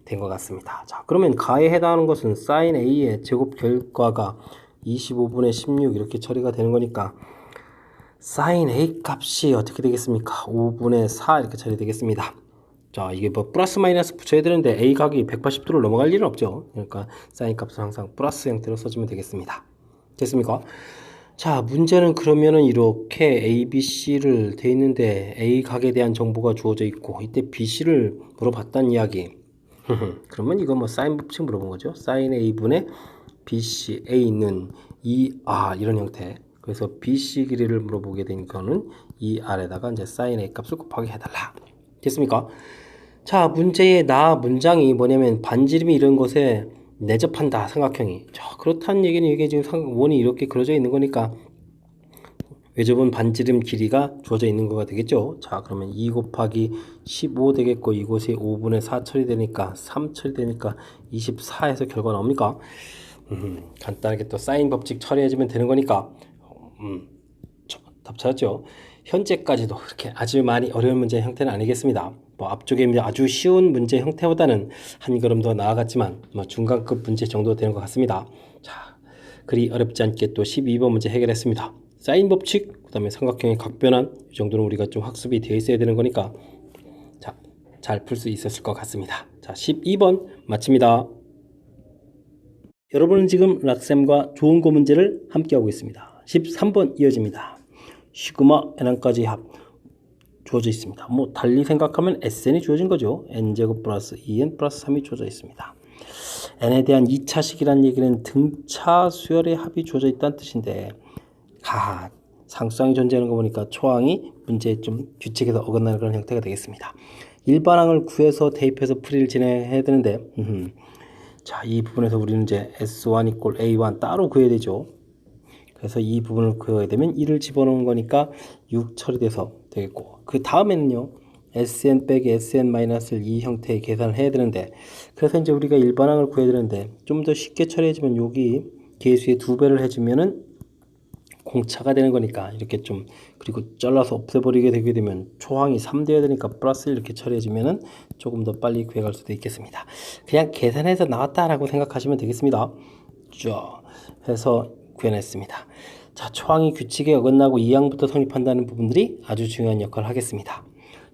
된 것 같습니다. 자, 그러면 가에 해당하는 것은 sin A의 제곱 결과가 25분의 16 이렇게 처리가 되는 거니까 sin A 값이 어떻게 되겠습니까? 5분의 4 이렇게 처리되겠습니다. 자, 이게 뭐 플러스 마이너스 붙여야 되는데 A 각이 180도를 넘어갈 일은 없죠. 그러니까 sin 값은 항상 플러스 형태로 써주면 되겠습니다. 됐습니까? 자, 문제는 그러면은 이렇게 A, B, C를 돼 있는데 A 각에 대한 정보가 주어져 있고 이때 B, C를 물어봤다는 이야기. 그러면 이거 뭐 사인 법칙 물어본 거죠. sin A분의 BC, A는 2R 이런 형태. 그래서 BC 길이를 물어보게 된 거는 이 R에다가 이제 sin A 값을 곱하기 해달라. 됐습니까? 자, 문제의 문장이 뭐냐면 반지름이 이런 것에 내접한다, 삼각형이. 자, 그렇다는 얘기는 이게 지금 원이 이렇게 그려져 있는 거니까 외접은 반지름 길이가 주어져 있는 거가 되겠죠. 자, 그러면 2 곱하기 15 되겠고 이곳에 5분의 4 처리되니까 3 처리되니까 24에서 결과 나옵니까? 간단하게 또 사인 법칙 처리해주면 되는 거니까 답 찾았죠. 현재까지도 그렇게 아주 많이 어려운 문제 형태는 아니겠습니다. 뭐 앞쪽에 아주 쉬운 문제 형태보다는 한 걸음 더 나아갔지만 뭐 중간급 문제 정도 되는 것 같습니다. 자, 그리 어렵지 않게 또 12번 문제 해결했습니다. 사인 법칙, 그 다음에 삼각형의 각변환, 이 정도는 우리가 좀 학습이 되어 있어야 되는 거니까 자, 잘 풀 수 있었을 것 같습니다. 자, 12번 마칩니다. 여러분은 지금 락쌤과 좋은 거 문제를 함께하고 있습니다. 13번 이어집니다. 시그마 n까지 합 주어져 있습니다. 뭐 달리 생각하면 SN이 주어진 거죠. n제곱 플러스 2n 플러스 3이 주어져 있습니다. n에 대한 2차식이라는 얘기는 등차 수열의 합이 주어져 있다는 뜻인데 상수항이 존재하는 거 보니까 초항이 문제에 좀 규칙에서 어긋나는 그런 형태가 되겠습니다. 일반항을 구해서 대입해서 풀이를 진행해야 되는데 자, 이 부분에서 우리는 이제 S1 = A1 따로 구해야 되죠. 그래서 이 부분을 구해야 되면 1을 집어넣은 거니까 6 처리돼서 되겠고, 그 다음에는요 SN 빼기 SN-1을 이 형태의 계산을 해야 되는데, 그래서 이제 우리가 일반항을 구해야 되는데 좀 더 쉽게 처리해주면 여기 계수의 2배를 해주면은 공차가 되는 거니까 이렇게 좀, 그리고 잘라서 없애버리게 되게 되면 초항이 3되어야 되니까 플러스 이렇게 처리해주면은 조금 더 빨리 구해갈 수도 있겠습니다. 그냥 계산해서 나왔다라고 생각하시면 되겠습니다. 쭉 해서 구해냈습니다. 자, 초항이 규칙에 어긋나고 이항부터 성립한다는 부분들이 아주 중요한 역할을 하겠습니다.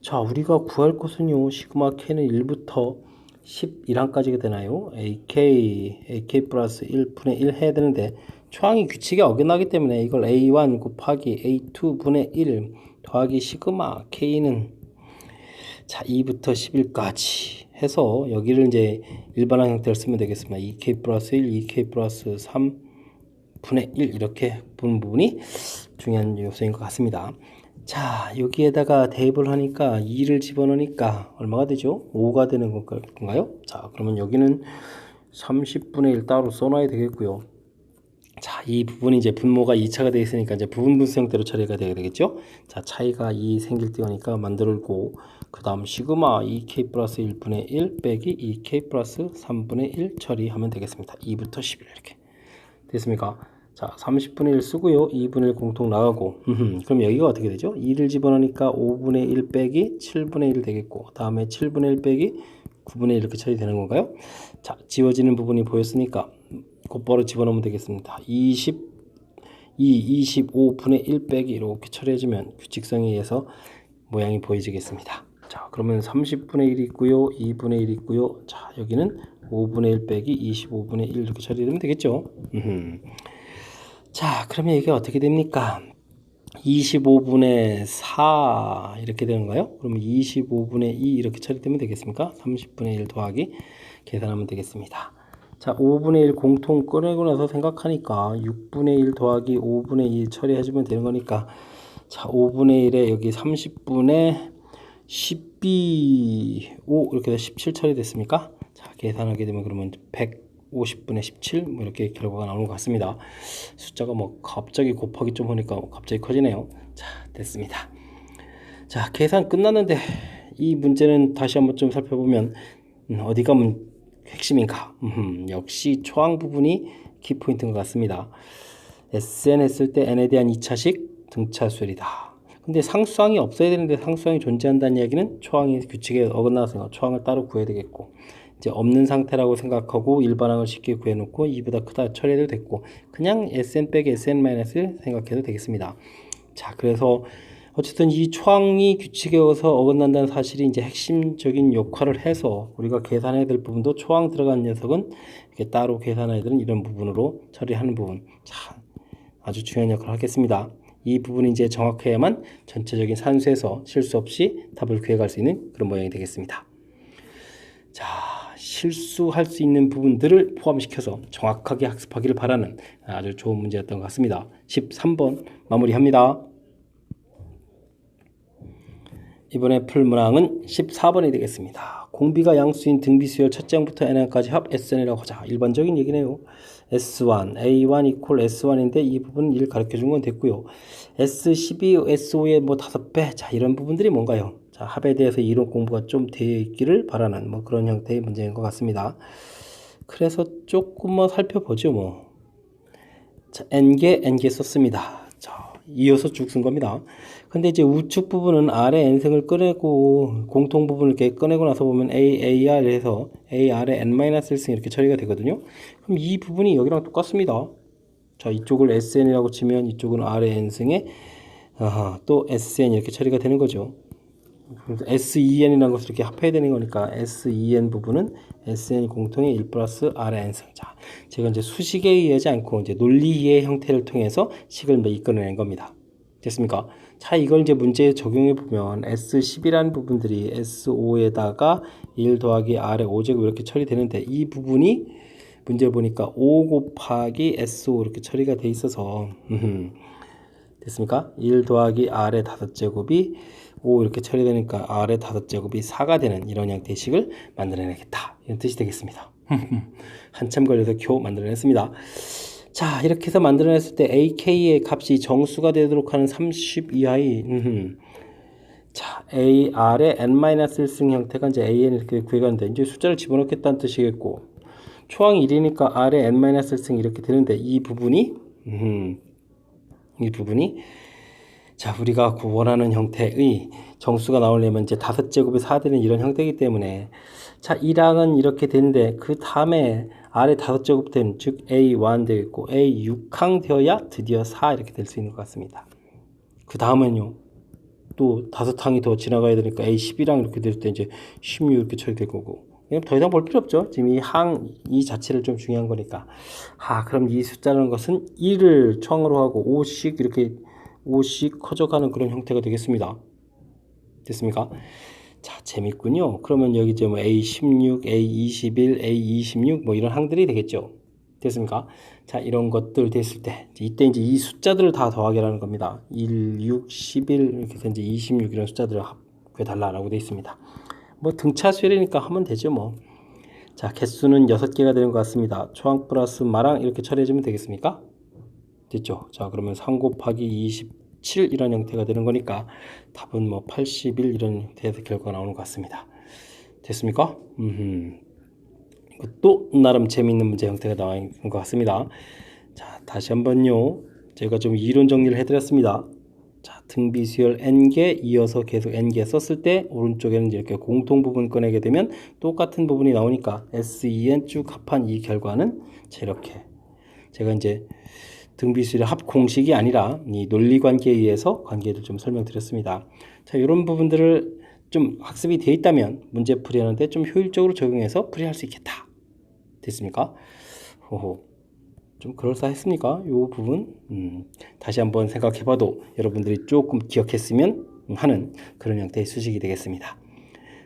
자, 우리가 구할 것은요, 시그마 k는 1부터 11항까지가 되나요? AK 플러스 1분의 1 해야 되는데 초항이 규칙에 어긋나기 때문에 이걸 A1 곱하기 A2분의 1 더하기 시그마 K는 자 2부터 11까지 해서 여기를 이제 일반항 형태를 쓰면 되겠습니다. 2K 플러스 1, 2K 플러스 3분의 1 이렇게 보는 부분이 중요한 요소인 것 같습니다. 자, 여기에다가 대입을 하니까 2를 집어넣으니까 얼마가 되죠? 5가 되는 건가요? 자, 그러면 여기는 30분의 1 따로 써놔야 되겠고요. 자, 이 부분이 이제 분모가 2차가 되어 있으니까 이제 부분분수 형태로 처리가 되게 되겠죠? 자, 차이가 2 생길 때니까 만들고, 그 다음 시그마 2k 플러스 1분의 1 빼기 2k 플러스 3분의 1 처리하면 되겠습니다. 2부터 11 이렇게 됐습니까? 자, 30분의 1 쓰고요. 2분의 1 공통 나가고, 그럼 여기가 어떻게 되죠? 2를 집어넣으니까 5분의 1 빼기 7분의 1 되겠고, 다음에 7분의 1 빼기 9분의 1 이렇게 처리되는 건가요? 자, 지워지는 부분이 보였으니까 곧바로 집어넣으면 되겠습니다. 25분의 1 빼기 이렇게 처리해주면 규칙성에 의해서 모양이 보여지겠습니다. 자, 그러면 30분의 1이 있고요. 2분의 1이 있고요. 자, 여기는 5분의 1 빼기 25분의 1 이렇게 처리되면 되겠죠. 자, 그러면 이게 어떻게 됩니까? 25분의 4 이렇게 되는가요? 그러면 25분의 2 이렇게 처리되면 되겠습니까? 30분의 1 더하기 계산하면 되겠습니다. 자, 5분의 1 공통 꺼내고 나서 생각하니까 6분의 1 더하기 5분의 2 처리해주면 되는 거니까, 자, 5분의 1에 여기 30분의 12, 5 이렇게 해서 17 처리됐습니까? 자, 계산하게 되면 그러면 150분의 17 뭐 이렇게 결과가 나오는 것 같습니다. 숫자가 뭐 갑자기 곱하기 좀 하니까 갑자기 커지네요. 자, 됐습니다. 자, 계산 끝났는데 이 문제는 다시 한번 좀 살펴보면 어디가 핵심인가? 역시 초항 부분이 키포인트인 것 같습니다. SN 했을 때 N에 대한 2차식 등차 수열이다. 근데 상수항이 없어야 되는데 상수항이 존재한다는 이야기는 초항이 규칙에 어긋나서 초항을 따로 구해야 되겠고, 이제 없는 상태라고 생각하고 일반항을 쉽게 구해놓고 2보다 크다 처리해도 됐고, 그냥 SN 빼기 SN-을 생각해도 되겠습니다. 자, 그래서 어쨌든 이 초항이 규칙에 어긋난다는 사실이 이제 핵심적인 역할을 해서 우리가 계산해야 될 부분도 초항 들어간 녀석은 이렇게 따로 계산해야 되는 이런 부분으로 처리하는 부분, 자, 아주 중요한 역할을 하겠습니다. 이 부분이 이제 정확해야만 전체적인 산수에서 실수 없이 답을 구해갈 수 있는 그런 모양이 되겠습니다. 자, 실수할 수 있는 부분들을 포함시켜서 정확하게 학습하기를 바라는 아주 좋은 문제였던 것 같습니다. 13번 마무리합니다. 이번에 풀 문항은 14번이 되겠습니다. 공비가 양수인 등비수열 첫째 항부터 n항까지 합 SN이라고 하자. 일반적인 얘기네요. S1, A1 이퀄 S1인데 이 부분 1 가르쳐 준 건 됐고요. S12, S5의 뭐 5배. 자, 이런 부분들이 뭔가요? 자, 합에 대해서 이론 공부가 좀 되어 있기를 바라는 뭐 그런 형태의 문제인 것 같습니다. 그래서 조금 뭐 살펴보죠, 뭐. 자, n개 썼습니다. 자, 이어서 쭉 쓴 겁니다. 근데 이제 우측 부분은 아래 n승을 꺼내고 공통 부분을 이렇게 꺼내고 나서 보면 AR 해서 AR에 n-1승 이렇게 처리가 되거든요. 그럼 이 부분이 여기랑 똑같습니다. 자, 이쪽을 SN이라고 치면 이쪽은 아래 n승에 또 SN 이렇게 처리가 되는 거죠. SEN이라는 것을 이렇게 합해야 되는 거니까 SEN 부분은 SN 공통의 1 플러스 R의 n승. 자, 제가 이제 수식에 의하지 않고 이제 논리의 형태를 통해서 식을 이끌어낸 겁니다. 됐습니까? 자, 이걸 이제 문제에 적용해 보면 S10이라는 부분들이 S5에다가 1 더하기 R의 5제곱 이렇게 처리되는데, 이 부분이 문제 보니까 5 곱하기 S5 이렇게 처리가 돼 있어서 됐습니까? 1 더하기 R의 5제곱이 5 이렇게 처리되니까 R의 5제곱이 4가 되는 이런 형태의 식을 만들어내겠다, 이런 뜻이 되겠습니다. 한참 걸려서 겨우 만들어냈습니다. 자, 이렇게 해서 만들어냈을 때 AK의 값이 정수가 되도록 하는 30 이하의 자, AR의 n-1승 형태가 이제 AN 이렇게 구해가는데 이제 숫자를 집어넣겠다는 뜻이겠고 초항 1이니까 R의 n-1승 이렇게 되는데 이 부분이 자, 우리가 원하는 형태의 정수가 나오려면 이제 5제곱에 4되는 이런 형태이기 때문에 자, 1항은 이렇게 되는데 그 다음에 R의 5제곱 된 즉 A1 되겠고 A6항 되어야 드디어 4 이렇게 될 수 있는 것 같습니다. 그 다음은요. 또 5항이 더 지나가야 되니까 A11항 이렇게 될 때 이제 16 이렇게 처리될 거고 그냥 더 이상 볼 필요 없죠. 지금 이 항 이 자체를 좀 중요한 거니까. 그럼 이 숫자라는 것은 1을 초항으로 하고 5씩 이렇게 5씩 커져가는 그런 형태가 되겠습니다. 됐습니까? 자, 재밌군요. 그러면 여기 이제 뭐 A16, A21, A26 뭐 이런 항들이 되겠죠. 됐습니까? 자, 이런 것들 됐을 때 이때 이제 이 숫자들을 다 더하기라는 겁니다. 1, 6, 11 이렇게 해서 이제 26 이런 숫자들을 합해달라고 되어 있습니다. 뭐 등차 수열이니까 하면 되죠 뭐. 자, 개수는 6개가 되는 것 같습니다. 초항 플러스 마랑 이렇게 처리해주면 되겠습니까? 됐죠? 자, 그러면 3 곱하기 27 이런 형태가 되는 거니까 답은 뭐 81 이런 형태에서 결과가 나오는 것 같습니다. 됐습니까? 또 나름 재미있는 문제 형태가 나와 있는 것 같습니다. 자, 다시 한번요. 제가 좀 이론 정리를 해드렸습니다. 자, 등비수열 n개 이어서 계속 n개 썼을 때 오른쪽에는 이렇게 공통 부분 꺼내게 되면 똑같은 부분이 나오니까 SEN 쭉 합한 이 결과는 이렇게 제가 이제 등비수열의 합 공식이 아니라 이 논리 관계에 의해서 관계를 좀 설명드렸습니다. 자, 이런 부분들을 좀 학습이 되어 있다면 문제 풀이하는데 좀 효율적으로 적용해서 풀이할 수 있겠다. 됐습니까? 좀 그럴싸했습니까? 이 부분 다시 한번 생각해봐도 여러분들이 조금 기억했으면 하는 그런 형태의 수식이 되겠습니다.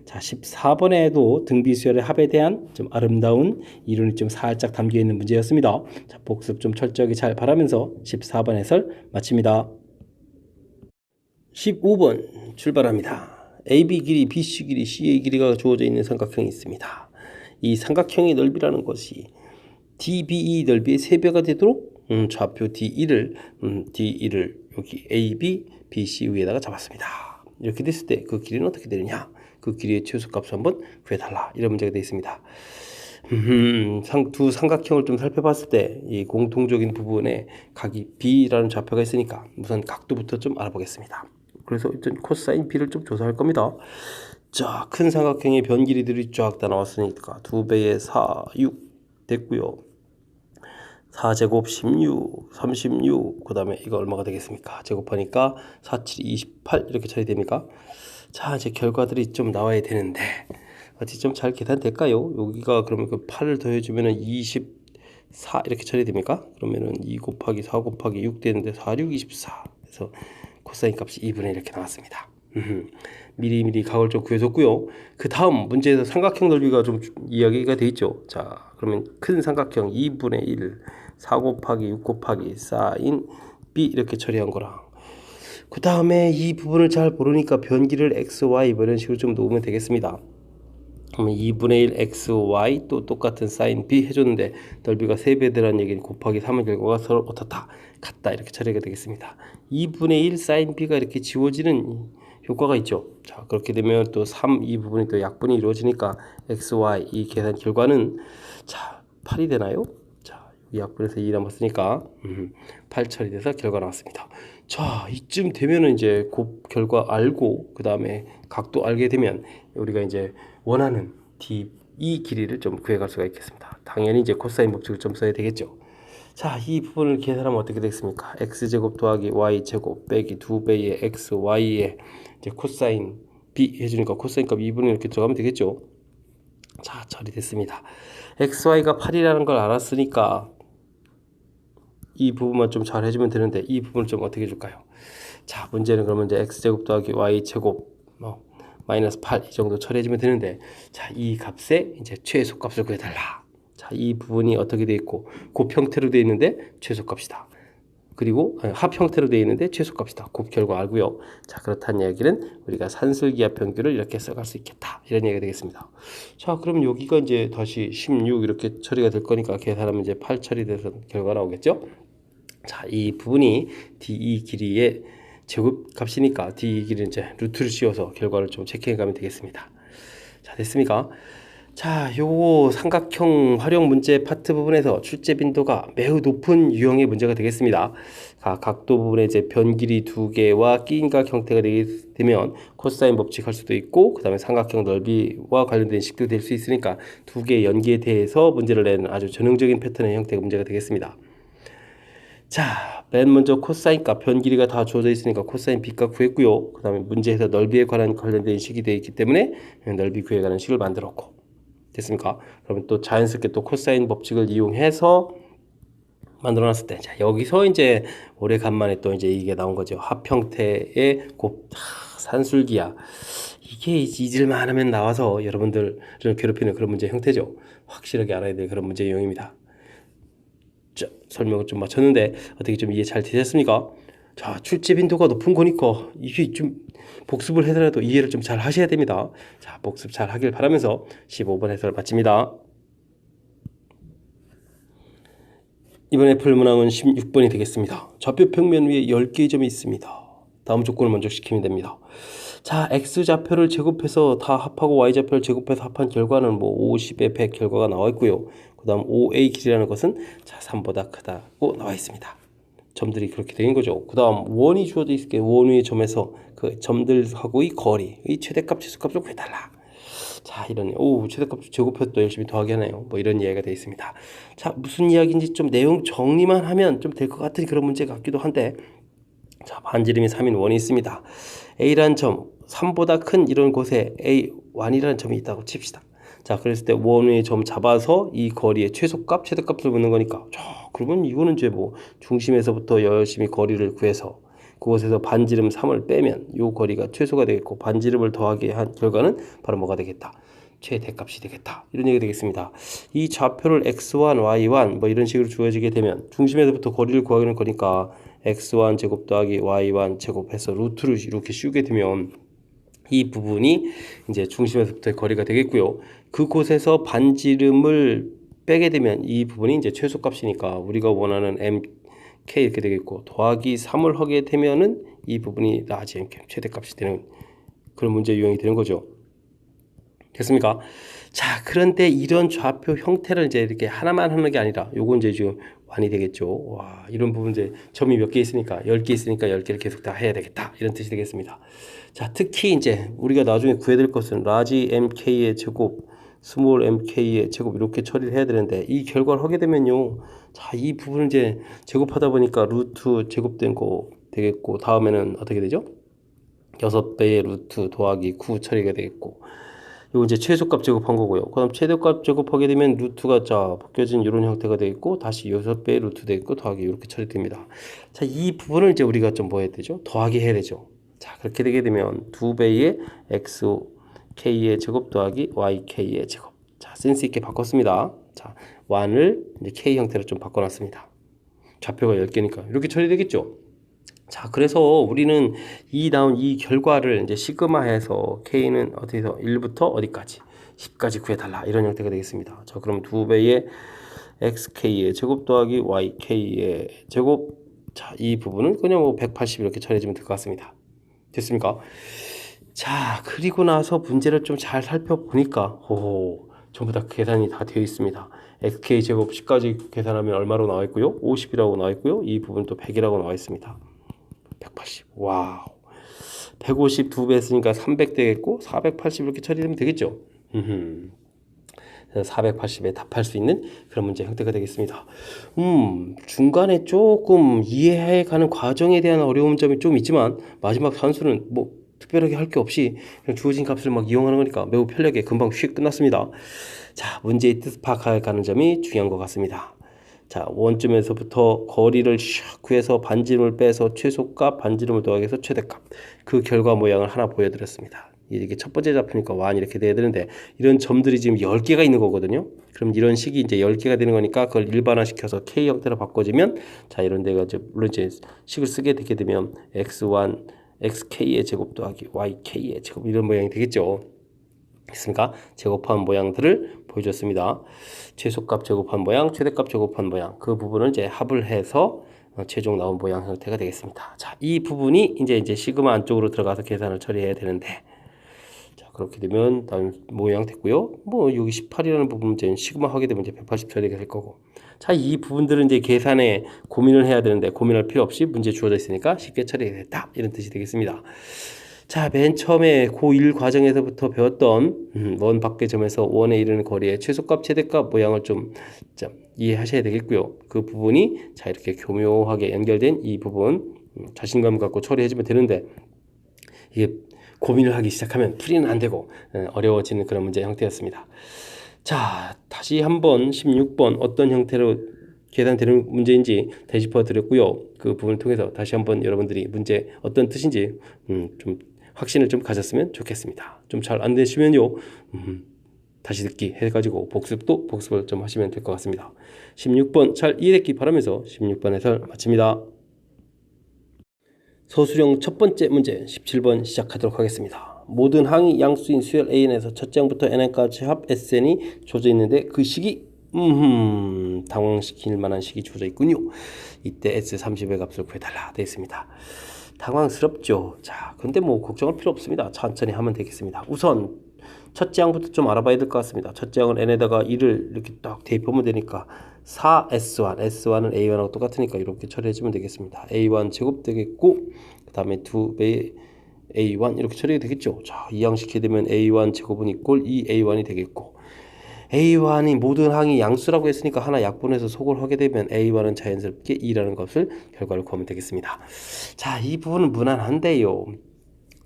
자, 14번에도 등비수열의 합에 대한 좀 아름다운 이론이 좀 살짝 담겨있는 문제였습니다. 자, 복습 좀 철저하게 잘 바라면서 14번 해설 마칩니다. 15번 출발합니다. AB 길이, BC 길이, CA 길이가 주어져 있는 삼각형이 있습니다. 이 삼각형의 넓이라는 것이 DBE 넓이의 3배가 되도록 좌표 D1을 여기 AB, BC 위에다가 잡았습니다. 이렇게 됐을 때 그 길이는 어떻게 되느냐? 그 길이의 최소값을 한번 구해달라. 이런 문제가 되어 있습니다. 두 삼각형을 좀 살펴봤을 때 이 공통적인 부분에 각이 B라는 좌표가 있으니까 우선 각도부터 좀 알아보겠습니다. 그래서 일단 코사인 B를 좀 조사할 겁니다. 자, 큰 삼각형의 변 길이들이 쫙 다 나왔으니까 2배의 4, 6 됐고요. 4제곱 16, 36, 그 다음에 이거 얼마가 되겠습니까? 제곱하니까 4, 7, 28 이렇게 처리됩니까? 자, 이제 결과들이 좀 나와야 되는데 어떻게 좀 잘 계산될까요? 여기가 그러면 그 8을 더해주면은 24 이렇게 처리됩니까? 그러면은 2 곱하기 4 곱하기 6 되는데 4, 6, 24 그래서 코사인 값이 2분의 이렇게 나왔습니다. 미리미리 각을 좀 구해줬고요. 그 다음 문제에서 삼각형 넓이가 좀 이야기가 돼 있죠. 자, 그러면 큰 삼각형 2분의 1, 4 곱하기 6 곱하기 사인 B 이렇게 처리한 거랑 그 다음에 이 부분을 잘 모르니까 변기를 x, y 이런 식으로 좀 놓으면 되겠습니다. 그러면 2분의 1 x, y 또 똑같은 사인 b 해줬는데 넓이가 3배 되라는 얘기는 곱하기 3의 결과가 서로 어떻다 같다 이렇게 처리가 되겠습니다. 2분의 1 사인 b가 이렇게 지워지는 효과가 있죠. 자, 그렇게 되면 또 3, 이 부분이 또 약분이 이루어지니까 x, y 이 계산 결과는 자 8이 되나요? 자, 약분에서 2 남았으니까 8 처리돼서 결과 나왔습니다. 자, 이쯤 되면은 이제 곱 결과 알고 그 다음에 각도 알게 되면 우리가 이제 원하는 이 길이를 좀 구해갈 수가 있겠습니다. 당연히 이제 코사인 법칙을 좀 써야 되겠죠. 자, 이 부분을 계산하면 어떻게 되겠습니까? x제곱 더하기 y제곱 빼기 2배의 x, y의 이제 코사인 b 해주니까 코사인 값 2분의 이렇게 들어가면 되겠죠. 자, 처리됐습니다. x, y가 8이라는 걸 알았으니까 이 부분만 좀 잘 해주면 되는데 이 부분을 좀 어떻게 해줄까요? 자, 문제는 그러면 이제 x제곱 더하기 y제곱 마이너스 8 이 정도 처리해주면 되는데 자, 이 값의 이제 최소값을 구해달라. 자, 이 부분이 어떻게 되어 있고 곱 형태로 되어 있는데 최소값이다. 그리고 합 형태로 되어 있는데 최소값이다. 곱 결과 알고요. 자, 그렇다는 얘기는 우리가 산술기압 변규를 이렇게 써갈 수 있겠다. 이런 얘기가 되겠습니다. 자, 그럼 여기가 이제 다시 16 이렇게 처리가 될 거니까 계산하면 이제 8 처리돼서 결과가 나오겠죠. 자, 이 부분이 DE 길이의 제곱값이니까 뒤기를 이제 루트를 씌워서 결과를 좀 체크해 가면 되겠습니다. 자, 됐습니까? 자, 요 삼각형 활용 문제 파트 부분에서 출제 빈도가 매우 높은 유형의 문제가 되겠습니다. 각도 부분에 이제 변길이 두 개와 끼인각 형태가 되면 코사인 법칙 할 수도 있고, 그 다음에 삼각형 넓이와 관련된 식도 될 수 있으니까 두 개의 연기에 대해서 문제를 내는 아주 전형적인 패턴의 형태가 문제가 되겠습니다. 자, 맨 먼저 코사인 값, 변 길이가 다 주어져 있으니까 코사인 B값 구했고요. 그 다음에 문제에서 넓이에 관련된 식이 되어 있기 때문에 넓이 구에 관한 식을 만들었고, 됐습니까? 그러면 또 자연스럽게 또 코사인 법칙을 이용해서 만들어 놨을 때, 자, 여기서 이제 오래간만에 또 이제 이게 나온 거죠. 합형태의 산술기야. 이게 잊을만 하면 나와서 여러분들을 괴롭히는 그런 문제 형태죠. 확실하게 알아야 될 그런 문제 유형입니다. 자, 설명을 좀 마쳤는데 어떻게 좀 이해 잘 되셨습니까? 자, 출제 빈도가 높은 거니까 이게 좀 복습을 해서라도 이해를 좀 잘 하셔야 됩니다. 자, 복습 잘 하길 바라면서 15번 해설을 마칩니다. 이번에 풀 문항은 16번이 되겠습니다. 좌표 평면 위에 10개의 점이 있습니다. 다음 조건을 만족시키면 됩니다. 자, X좌표를 제곱해서 다 합하고 Y좌표를 제곱해서 합한 결과는 뭐 50의 100 결과가 나와 있고요. 그 다음 OA 길이라는 것은 자 3보다 크다고 나와 있습니다. 점들이 그렇게 되는 거죠. 그 다음 원이 주어져 있을 게 원 위의 점에서 그 점들하고의 거리, 이 최대값, 최소값을 구해달라. 자, 이런 최대값 제곱해서 또 열심히 더하기 하네요. 뭐 이런 이야기가 되어 있습니다. 자, 무슨 이야기인지 좀 내용 정리만 하면 좀 될 것 같은 그런 문제 같기도 한데, 자, 반지름이 3인 원이 있습니다. A라는 점, 3보다 큰 이런 곳에 A1이라는 점이 있다고 칩시다. 자, 그랬을 때 원의 점 잡아서 이 거리의 최소값, 최대값을 묻는 거니까, 자, 그러면 이거는 이제 뭐 중심에서부터 열심히 거리를 구해서 그곳에서 반지름 3을 빼면 이 거리가 최소가 되겠고, 반지름을 더하게 한 결과는 바로 뭐가 되겠다? 최대값이 되겠다. 이런 얘기가 되겠습니다. 이 좌표를 x1, y1 뭐 이런 식으로 주어지게 되면 중심에서부터 거리를 구하는 거니까 x1 제곱 더하기 y1 제곱해서 루트를 이렇게 씌우게 되면 이 부분이 이제 중심에서부터의 거리가 되겠고요. 그곳에서 반지름을 빼게 되면 이 부분이 이제 최소값이니까 우리가 원하는 mk 이렇게 되겠고, 더하기 3을 하게 되면은 이 부분이 라지 mk 최대값이 되는 그런 문제 유형이 되는 거죠. 됐습니까? 자, 그런데 이런 좌표 형태를 이제 이렇게 하나만 하는 게 아니라 요건 이제 지금 완이 되겠죠. 와, 이런 부분 이제 점이 몇 개 있으니까 10개 있으니까 10개를 계속 다 해야 되겠다. 이런 뜻이 되겠습니다. 자, 특히 이제 우리가 나중에 구해야 될 것은 라지 mk의 제곱, 스몰 mk의 제곱 이렇게 처리를 해야 되는데, 이 결과를 하게 되면요. 자, 이 부분을 이제 제곱하다 보니까 루트 제곱된 거 되겠고, 다음에는 어떻게 되죠? 6배의 루트 더하기 9 처리가 되겠고, 이거 이제 최소값 제곱한 거고요. 그다음 최대값 제곱하게 되면 루트가 자 벗겨진 이런 형태가 되겠고, 다시 6배의 루트 되겠고, 더하기 이렇게 처리됩니다. 자, 이 부분을 이제 우리가 좀 뭐 해야 되죠? 더하기 해야 되죠. 자, 그렇게 되게 되면 2배의 xk의 제곱 더하기 yk의 제곱. 자, 센스 있게 바꿨습니다. 자, 1을 이제 k 형태로 좀 바꿔놨습니다. 좌표가 10개니까 이렇게 처리되겠죠. 자, 그래서 우리는 나온 이 결과를 이제 시그마해서 k는 어떻게 해서 1부터 어디까지 10까지 구해달라, 이런 형태가 되겠습니다. 자, 그럼 2배의 xk의 제곱 더하기 yk의 제곱. 자, 이 부분은 그냥 뭐 180 이렇게 처리해주면 될 것 같습니다. 됐습니까? 자, 그리고 나서 문제를 좀 잘 살펴보니까 전부 다 계산이 다 되어 있습니다. xk 제곱 10까지 계산하면 얼마로 나와 있고요, 50이라고 나와 있고요, 이 부분 또 100이라고 나와 있습니다. 180. 와우. 150 2배 했으니까 300 되겠고, 480 이렇게 처리되면 되겠죠. 480에 답할 수 있는 그런 문제 형태가 되겠습니다. 중간에 조금 이해해가는 과정에 대한 어려운 점이 좀 있지만, 마지막 산수는 뭐 특별하게 할 게 없이 그냥 주어진 값을 막 이용하는 거니까 매우 편리하게 금방 휙 끝났습니다. 자, 문제의 뜻 파악하는 점이 중요한 것 같습니다. 자, 원점에서부터 거리를 샥 구해서 반지름을 빼서 최소값, 반지름을 더하기해서 최대값, 그 결과 모양을 하나 보여드렸습니다. 이게 첫 번째 좌표니까 완 이렇게 돼야 되는데, 이런 점들이 지금 10개가 있는 거거든요. 그럼 이런 식이 이제 10개가 되는 거니까 그걸 일반화시켜서 K 형태로 바꿔주면, 자, 이런 데가 이제 물론 이제 식을 쓰게 되게 되면 x1, xk의 제곱 더하기 yk의 제곱, 이런 모양이 되겠죠. 됐습니까? 제곱한 모양들을 보여줬습니다. 최소값 제곱한 모양, 최대값 제곱한 모양, 그 부분을 이제 합을 해서 최종 나온 모양 형태가 되겠습니다. 자, 이 부분이 이제 시그마 안쪽으로 들어가서 계산을 처리해야 되는데, 자, 그렇게 되면 다음 모양 됐고요. 뭐 여기 18이라는 부분 이제 시그마 하게 되면 이제 180 처리가 될 거고. 자, 이 부분들은 이제 계산에 고민을 해야 되는데 고민할 필요 없이 문제 주어져 있으니까 쉽게 처리가 됐다, 이런 뜻이 되겠습니다. 자, 맨 처음에 고1 과정에서부터 배웠던 원 밖의 점에서 원에 이르는 거리의 최소값, 최대값 모양을 좀 이해하셔야 되겠고요. 그 부분이 자, 이렇게 교묘하게 연결된 이 부분 자신감 갖고 처리해주면 되는데, 이게 고민을 하기 시작하면 풀이는 안 되고 어려워지는 그런 문제 형태였습니다. 자, 다시 한번 16번 어떤 형태로 계산되는 문제인지 되짚어 드렸고요. 그 부분을 통해서 다시 한번 여러분들이 문제 어떤 뜻인지 좀 확신을 좀 가졌으면 좋겠습니다. 좀 잘 안 되시면요, 다시 듣기 해가지고 복습을 좀 하시면 될 것 같습니다. 16번 잘 이해됐기 바라면서 16번 해설 마칩니다. 서술형 첫 번째 문제 17번 시작하도록 하겠습니다. 모든 항이 양수인 수열 AN에서 첫째 항부터 NN까지 합 SN이 주어져 있는데 그 식이 당황시킬 만한 식이 주어져 있군요. 이때 S30의 값을 구해달라 되어 있습니다. 당황스럽죠. 자, 근데 뭐 걱정할 필요 없습니다. 천천히 하면 되겠습니다. 우선 첫째 항부터 좀 알아봐야 될 것 같습니다. 첫째 항은 n에다가 1을 이렇게 딱 대입하면 되니까 4s1, s1은 a1하고 똑같으니까 이렇게 처리해주면 되겠습니다. a1 제곱 되겠고, 그 다음에 2배의 a1 이렇게 처리가 되겠죠. 자, 이 양식이 되면 a1 제곱은 이꼴 2a1이 되겠고, a1이 모든 항이 양수라고 했으니까 하나 약분해서 속을 하게 되면 a1은 자연스럽게 2라는 것을 결과를 구하면 되겠습니다. 자, 이 부분은 무난한데요.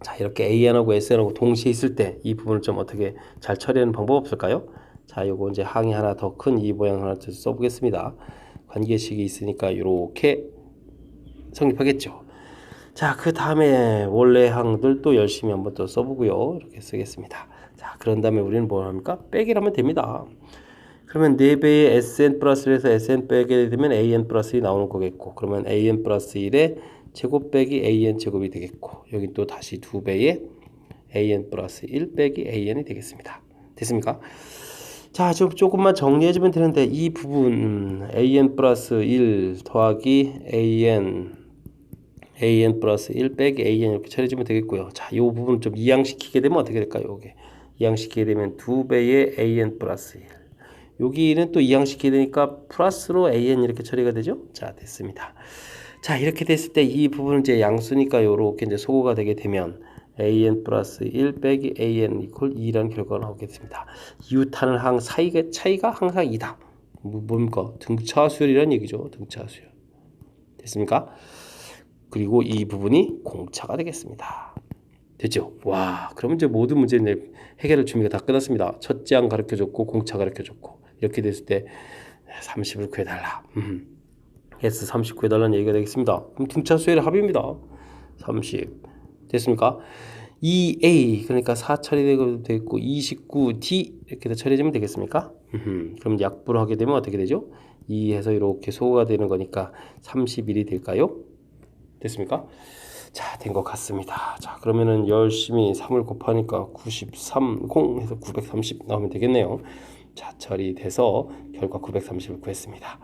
자, 이렇게 AN하고 SN하고 동시에 있을 때 이 부분을 좀 어떻게 잘 처리하는 방법 없을까요? 자, 요거 이제 항이 하나 더 큰 이 모양 하나 더 써보겠습니다. 관계식이 있으니까 이렇게 성립하겠죠. 자, 그 다음에 원래 항들 또 열심히 한번 또 써보고요. 이렇게 쓰겠습니다. 자, 그런 다음에 우리는 뭘 합니까? 빼기를 하면 됩니다. 그러면 4배의 SN 플러스를 해서 SN 빼게 되면 AN 플러스 1이 나오는 거겠고, 그러면 AN 플러스 1의 제곱 빼기 AN 제곱이 되겠고, 여기 또 다시 2배의 AN 플러스 1 빼기 AN이 되겠습니다. 됐습니까? 자, 좀 조금만 정리해주면 되는데, 이 부분 AN 플러스 1 더하기 AN 플러스 1 빼기 AN 이렇게 처리해주면 되겠고요. 자, 이 부분 좀 이항시키게 되면 어떻게 될까요? 이게 이항시키게 되면 2배의 AN 플러스 1, 여기는 또 이항시키게 되니까 플러스로 AN 이렇게 처리가 되죠. 자, 됐습니다. 자, 이렇게 됐을 때 이 부분은 이제 양수니까 이렇게 이제 소거가 되게 되면 AN 플러스 1 빼기 AN 이퀄 2라는 결과가 나오겠습니다. 이웃하는 항 사이의 차이가 항상 2다. 뭡니까? 등차수열이라는 얘기죠. 등차수열. 됐습니까? 그리고 이 부분이 공차가 되겠습니다. 됐죠? 와, 그러면 이제 모든 문제는 해결할 준비가 다 끝났습니다. 첫째 항 가르쳐줬고 공차 가르쳐줬고, 이렇게 됐을 때 30을 구해달라. S30 구해달라는 얘기가 되겠습니다. 그럼 등차수열의 합입니다. 30 됐습니까? 2A 그러니까 4 처리되고 되겠고 29D 이렇게 다 처리해주면 되겠습니까? 그럼 약분을 하게 되면 어떻게 되죠? 2해서 이렇게 소거가 되는 거니까 31이 될까요? 됐습니까? 자, 된 것 같습니다. 자, 그러면은 열심히 3을 곱하니까 93, 0 해서 930 나오면 되겠네요. 자, 처리돼서 결과 930을 구했습니다.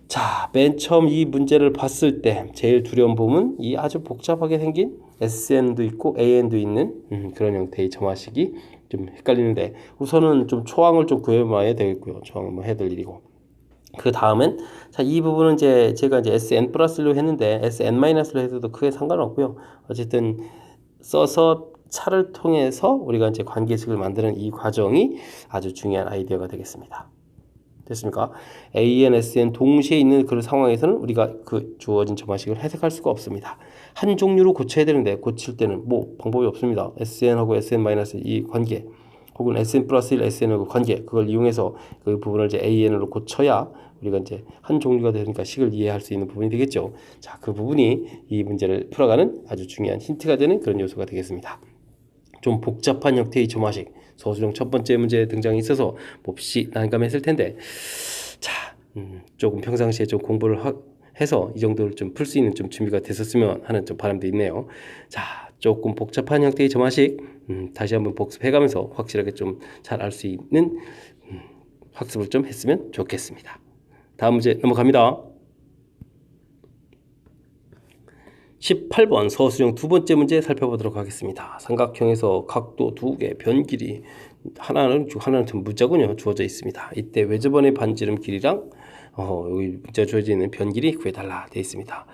자, 맨 처음 이 문제를 봤을 때 제일 두려운 부분은 이 아주 복잡하게 생긴 SN도 있고 AN도 있는 그런 형태의 점화식이 좀 헷갈리는데, 우선은 좀 초항을 좀 구해봐야 되겠고요. 초항을 뭐 해야 될 일이고, 그 다음은 자, 이 부분은 이제 제가 이제 SN 플러스로 했는데 SN 마이너스로 해도 크게 상관없고요. 어쨌든 써서 차를 통해서 우리가 이제 관계식을 만드는 이 과정이 아주 중요한 아이디어가 되겠습니다. 됐습니까? AN, SN 동시에 있는 그런 상황에서는 우리가 그 주어진 점화식을 해석할 수가 없습니다. 한 종류로 고쳐야 되는데 고칠 때는 뭐 방법이 없습니다. SN하고 SN 마이너스 이 관계, 혹은 SN 플러스 1, SN하고 관계, 그걸 이용해서 그 부분을 이제 AN으로 고쳐야 우리가 이제 한 종류가 되니까 식을 이해할 수 있는 부분이 되겠죠. 자, 그 부분이 이 문제를 풀어가는 아주 중요한 힌트가 되는 그런 요소가 되겠습니다. 좀 복잡한 형태의 점화식, 서술형 첫 번째 문제에 등장이 있어서 몹시 난감했을 텐데, 자, 조금 평상시에 좀 공부를 해서 이 정도를 좀 풀 수 있는 좀 준비가 됐었으면 하는 좀 바람도 있네요. 자, 조금 복잡한 형태의 점화식 다시 한번 복습해가면서 확실하게 좀 잘 알 수 있는 학습을 좀 했으면 좋겠습니다. 다음 문제 넘어갑니다. 18번 서술형 두 번째 문제 살펴보도록 하겠습니다. 삼각형에서 각도 두 개, 변 길이 하나는 문자군요. 주어져 있습니다. 이때 외접원의 반지름 길이랑 여기 문자 주어져 있는 변 길이 구해달라 되어 있습니다.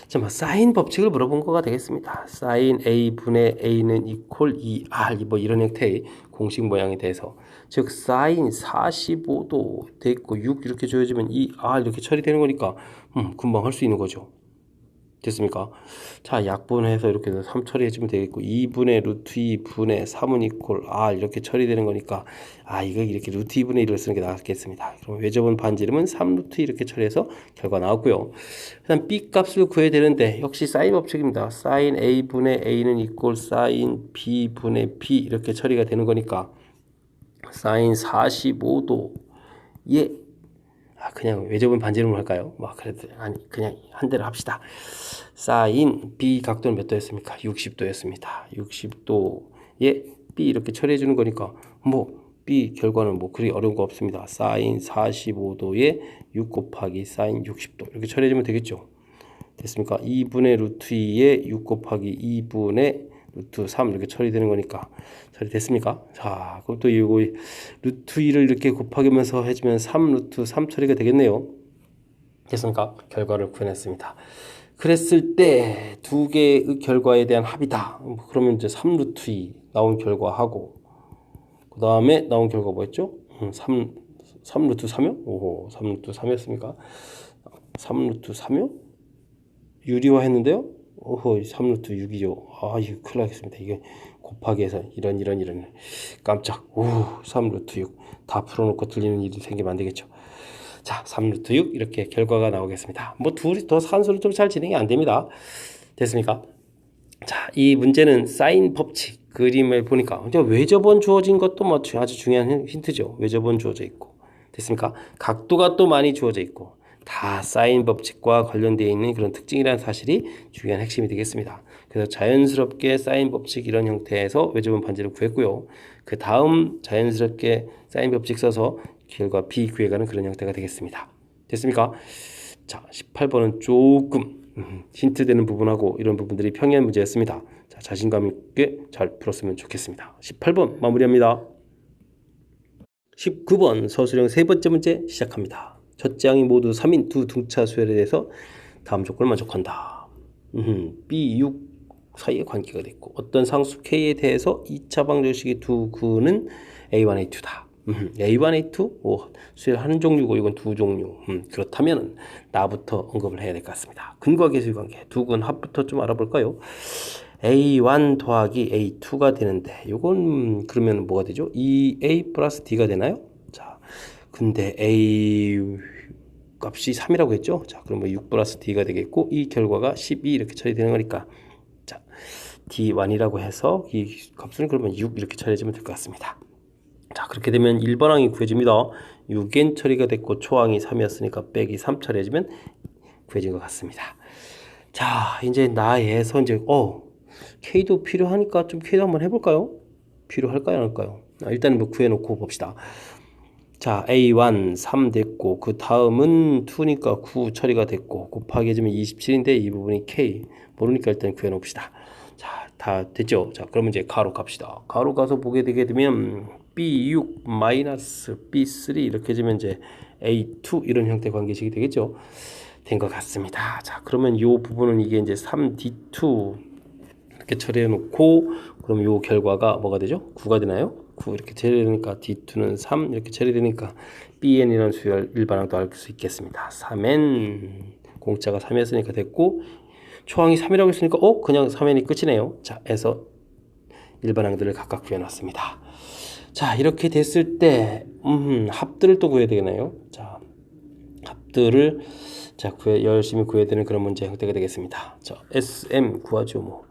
자, 사인 법칙을 물어본 거가 되겠습니다. 사인 a분의 a는 이퀄 2r 뭐 이런 형태의 공식 모양에 대해서, 즉 사인 45도 돼 있고 6 이렇게 주어지면 2r 이렇게 처리되는 거니까 금방 할 수 있는 거죠. 됐습니까? 자, 약분해서 이렇게 해서 3 처리해주면 되겠고, 2분의 루트 2분의 3은 이퀄 r 이렇게 처리되는 거니까 이거 이렇게 루트 2분의 1을 쓰는 게 낫겠습니다. 그럼 외접원 반지름은 3 루트 이렇게 처리해서 결과 나왔고요. 그다음 b 값을 구해야 되는데 역시 사인 법칙입니다. 사인 a분의 a는 이퀄 사인 b분의 b 이렇게 처리가 되는 거니까 사인 45도에 그냥 외접원 반지름을 할까요? 그래도 아니 그냥 한 대로 합시다. 사인 B 각도는 몇 도였습니까? 60도였습니다. 60도에 B 이렇게 처리해 주는 거니까 B 결과는 그리 어려운 거 없습니다. 사인 45도에 6 곱하기 사인 60도 이렇게 처리해 주면 되겠죠. 됐습니까? 2분의 루트 2에 6 곱하기 2분의 루트 3 이렇게 처리되는 거니까 처리됐습니까? 자, 그럼 또 이거 루트 2를 이렇게 곱하면서 해주면 3 루트 3 처리가 되겠네요. 됐습니까? 결과를 구해냈습니다. 그랬을 때 두 개의 결과에 대한 합이다. 그러면 이제 3 루트 2 나온 결과하고 그 다음에 나온 결과 뭐였죠? 3 루트 3이요? 오호, 3 루트 3이었습니까? 3 루트 3이요? 유리화 했는데요? 오호, 3 루트 6이요. 이거 큰일 나겠습니다. 이게 곱하기 해서 이런 깜짝. 3 루트 6 다 풀어놓고 들리는 일이 생기면 안 되겠죠. 자, 3 루트 6 이렇게 결과가 나오겠습니다. 둘이 더 산수를 좀 잘 진행이 안 됩니다. 됐습니까? 자, 이 문제는 사인 법칙 그림을 보니까 외접원 주어진 것도 아주 중요한 힌트죠. 외접원 주어져 있고, 됐습니까? 각도가 또 많이 주어져 있고, 다 사인 법칙과 관련되어 있는 그런 특징이라는 사실이 중요한 핵심이 되겠습니다. 그래서 자연스럽게 사인 법칙 이런 형태에서 외접원 반지를 구했고요. 그 다음 자연스럽게 사인 법칙 써서 결과 B 구해가는 그런 형태가 되겠습니다. 됐습니까? 자, 18번은 조금 힌트 되는 부분하고 이런 부분들이 평이한 문제였습니다. 자, 자신감 있게 잘 풀었으면 좋겠습니다. 18번 마무리합니다. 19번 서술형 세 번째 문제 시작합니다. 첫째 항이 모두 3인 두 등차 수열에 대해서 다음 조건을 만족한다. B, 6 사이에 관계가 됐고, 어떤 상수 K에 대해서 2차 방정식의 두 근은 A1, A2다. A1, A2? 수열 한 종류고 이건 두 종류. 그렇다면 나부터 언급을 해야 될 것 같습니다. 근과 계수의 관계, 두 근 합부터 좀 알아볼까요? A1 더하기 A2가 되는데 이건 그러면 뭐가 되죠? 2A 플러스 D가 되나요? 자, 근데 A 값이 3이라고 했죠? 자, 그러면 6 플러스 D가 되겠고 이 결과가 12 이렇게 처리되는 거니까 자, D1이라고 해서 이 값은 그러면 6 이렇게 처리해주면 될 것 같습니다. 자, 그렇게 되면 1번 항이 구해집니다. 6n 처리가 됐고 초항이 3이었으니까 빼기 3 처리해주면 구해진 것 같습니다. 자, 이제 나에서 이제 K도 필요하니까 좀 K도 한번 해볼까요? 필요할까요? 안 할까요? 일단 구해놓고 봅시다. 자, A1 3 됐고 그 다음은 2니까 9 처리가 됐고 곱하기 해주면 27인데 이 부분이 K 모르니까 일단 구해놓읍시다. 자, 다 됐죠? 자, 그러면 이제 가로 갑시다. 가로 가서 보게 되게 되면 B6 마이너스 B3 이렇게 해주면 이제 A2 이런 형태 관계식이 되겠죠? 된 것 같습니다. 자, 그러면 이 부분은 이게 이제 3D2 이렇게 처리해 놓고 그럼 이 결과가 뭐가 되죠? 9가 되나요? 9 이렇게 처리되니까 D2는 3 이렇게 처리되니까 BN이라는 수열 일반항도 알 수 있겠습니다. 3N 공짜가 3이었으니까 됐고 초항이 3이라고 했으니까 그냥 3N이 끝이네요. 자, 해서 일반항들을 각각 구해놨습니다. 자, 이렇게 됐을 때 합들을 또 구해야 되겠나요? 자, 합들을 열심히 구해야 되는 그런 문제 형태가 되겠습니다. 자, SM 구하죠.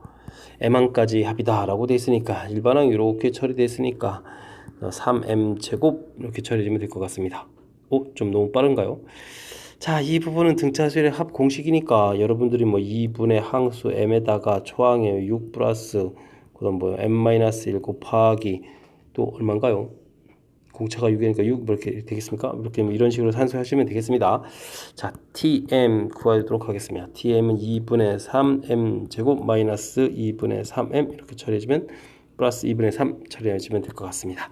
M항까지 합이다 라고 되어 있으니까 일반항 이렇게 처리되어 있으니까 3M 제곱 이렇게 처리되면 될 것 같습니다. 좀 너무 빠른가요? 자, 이 부분은 등차수열의 합 공식이니까 여러분들이 2분의 항수 M에다가 초항에 6 플러스 그다음 M-1 곱하기 또 얼마인가요? 공차가 6이니까 6 이렇게 되겠습니까? 이렇게 뭐 이런 식으로 산수하시면 되겠습니다. 자, tm 구하도록 하겠습니다. tm은 2분의 3m 제곱 마이너스 2분의 3m 이렇게 처리해주면 플러스 2분의 3 처리해주면 될 것 같습니다.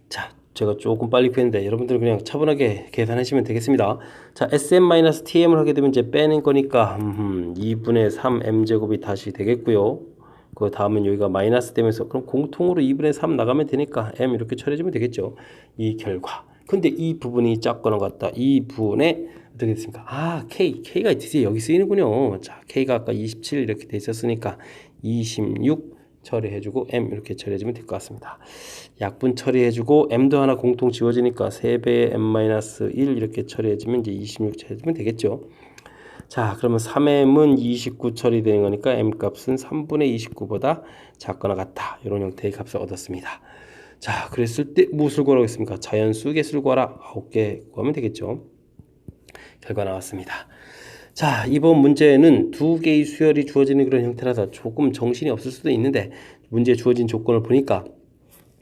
자, 제가 조금 빨리 표현했는데 여러분들은 그냥 차분하게 계산하시면 되겠습니다. 자, sm-tm을 하게 되면 이제 빼낸 거니까 2분의 3m 제곱이 다시 되겠고요. 그 다음은 여기가 마이너스 되면서 그럼 공통으로 2분의 3 나가면 되니까 m 이렇게 처리해주면 되겠죠. 이 결과. 근데 이 부분이 작거나 같다. 이 부분에 어떻게 됐습니까? 아, k가 드디어 여기 쓰이는군요. 자, k가 아까 27 이렇게 돼 있었으니까 26 처리해주고 m 이렇게 처리해주면 될 것 같습니다. 약분 처리해주고 m도 하나 공통 지워지니까 3배의 m-1 이렇게 처리해주면 이제 26 처리해주면 되겠죠. 자, 그러면 3m은 29 처리되는 거니까 m 값은 3분의 29보다 작거나 같다. 이런 형태의 값을 얻었습니다. 자, 그랬을 때 무엇을 구하라고 했습니까? 자연수 개수를 구하라. 9개 구하면 되겠죠. 결과 나왔습니다. 자, 이번 문제는 두 개의 수열이 주어지는 그런 형태라서 조금 정신이 없을 수도 있는데 문제에 주어진 조건을 보니까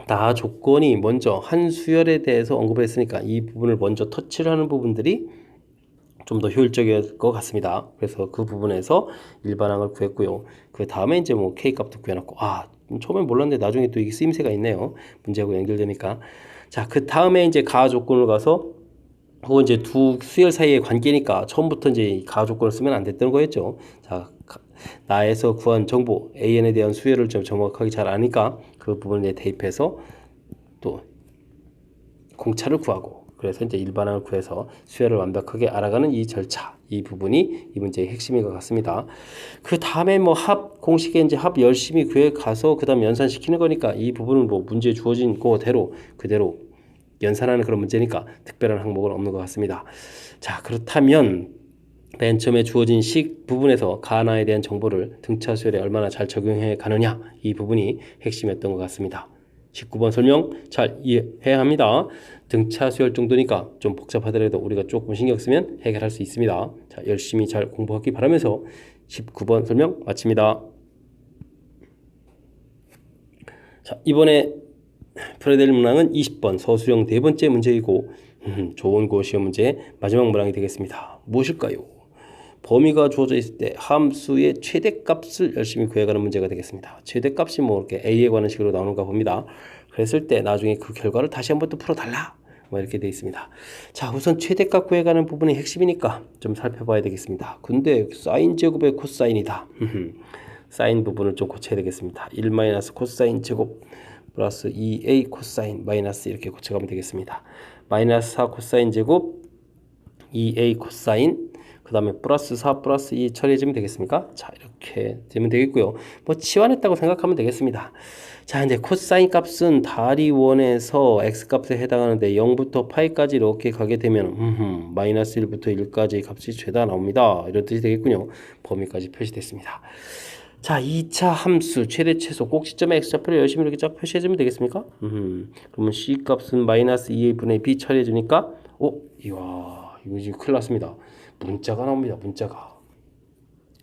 다 조건이 먼저 한 수열에 대해서 언급을 했으니까 이 부분을 먼저 터치를 하는 부분들이 좀 더 효율적일 것 같습니다. 그래서 그 부분에서 일반항을 구했고요. 그 다음에 이제 뭐 K 값도 구해놨고, 처음엔 몰랐는데 나중에 또 이게 쓰임새가 있네요. 문제하고 연결되니까. 자, 그 다음에 이제 가하 조건을 가서 혹은 이제 두 수열 사이의 관계니까 처음부터 이제 가하 조건을 쓰면 안 됐던 거였죠. 자, 나에서 구한 정보 AN에 대한 수열을 좀 정확하게 잘 아니까 그 부분에 대입해서 또 공차를 구하고 그래서 이제 일반항을 구해서 수열을 완벽하게 알아가는 이 절차, 이 부분이 이 문제의 핵심인 것 같습니다. 그 다음에 뭐 합 공식에 이제 합 열심히 구해 가서 그 다음 연산시키는 거니까 이 부분은 뭐 문제에 주어진 그대로 연산하는 그런 문제니까 특별한 항목은 없는 것 같습니다. 자, 그렇다면 맨 처음에 주어진 식 부분에서 가나에 대한 정보를 등차 수열에 얼마나 잘 적용해 가느냐, 이 부분이 핵심이었던 것 같습니다. 19번 설명 잘 이해해야 합니다. 등차 수열 정도니까 좀 복잡하더라도 우리가 조금 신경 쓰면 해결할 수 있습니다. 자, 열심히 잘 공부하기 바라면서 19번 설명 마칩니다. 자, 이번에 풀어야 될 문항은 20번 서술형 네 번째 문제이고 좋은 고 시험 문제의 마지막 문항이 되겠습니다. 무엇일까요? 범위가 주어져 있을 때 함수의 최대값을 열심히 구해가는 문제가 되겠습니다. 최대값이 뭐 이렇게 a에 관한 식으로 나오는가 봅니다. 그랬을 때 나중에 그 결과를 다시 한번 또 풀어달라. 뭐 이렇게 되어 있습니다. 자, 우선 최대값 구해가는 부분이 핵심이니까 좀 살펴봐야 되겠습니다. 근데 사인 제곱의 코사인이다. 사인 부분을 좀 고쳐야 되겠습니다. 1 마이너스 코사인 제곱 플러스 2a 코사인 마이너스 이렇게 고쳐가면 되겠습니다. 마이너스 4 코사인 제곱 2a 코사인 그 다음에 플러스 4 플러스 2 처리해주면 되겠습니까? 자, 이렇게 되면 되겠고요. 뭐 치환했다고 생각하면 되겠습니다. 자, 이제 코사인 값은 다리 원에서 x 값에 해당하는데 0부터 파이까지 이렇게 가게 되면 마이너스 1부터 1까지 값이 죄다 나옵니다. 이런 뜻이 되겠군요. 범위까지 표시됐습니다. 자, 2차 함수 최대 최소 꼭 시점에 x좌표를 열심히 이렇게 쫙 표시해주면 되겠습니까? 그러면 c 값은 마이너스 2a분의 b 처리해주니까 이야, 이거 지금 큰일 났습니다. 문자가 나옵니다. 문자가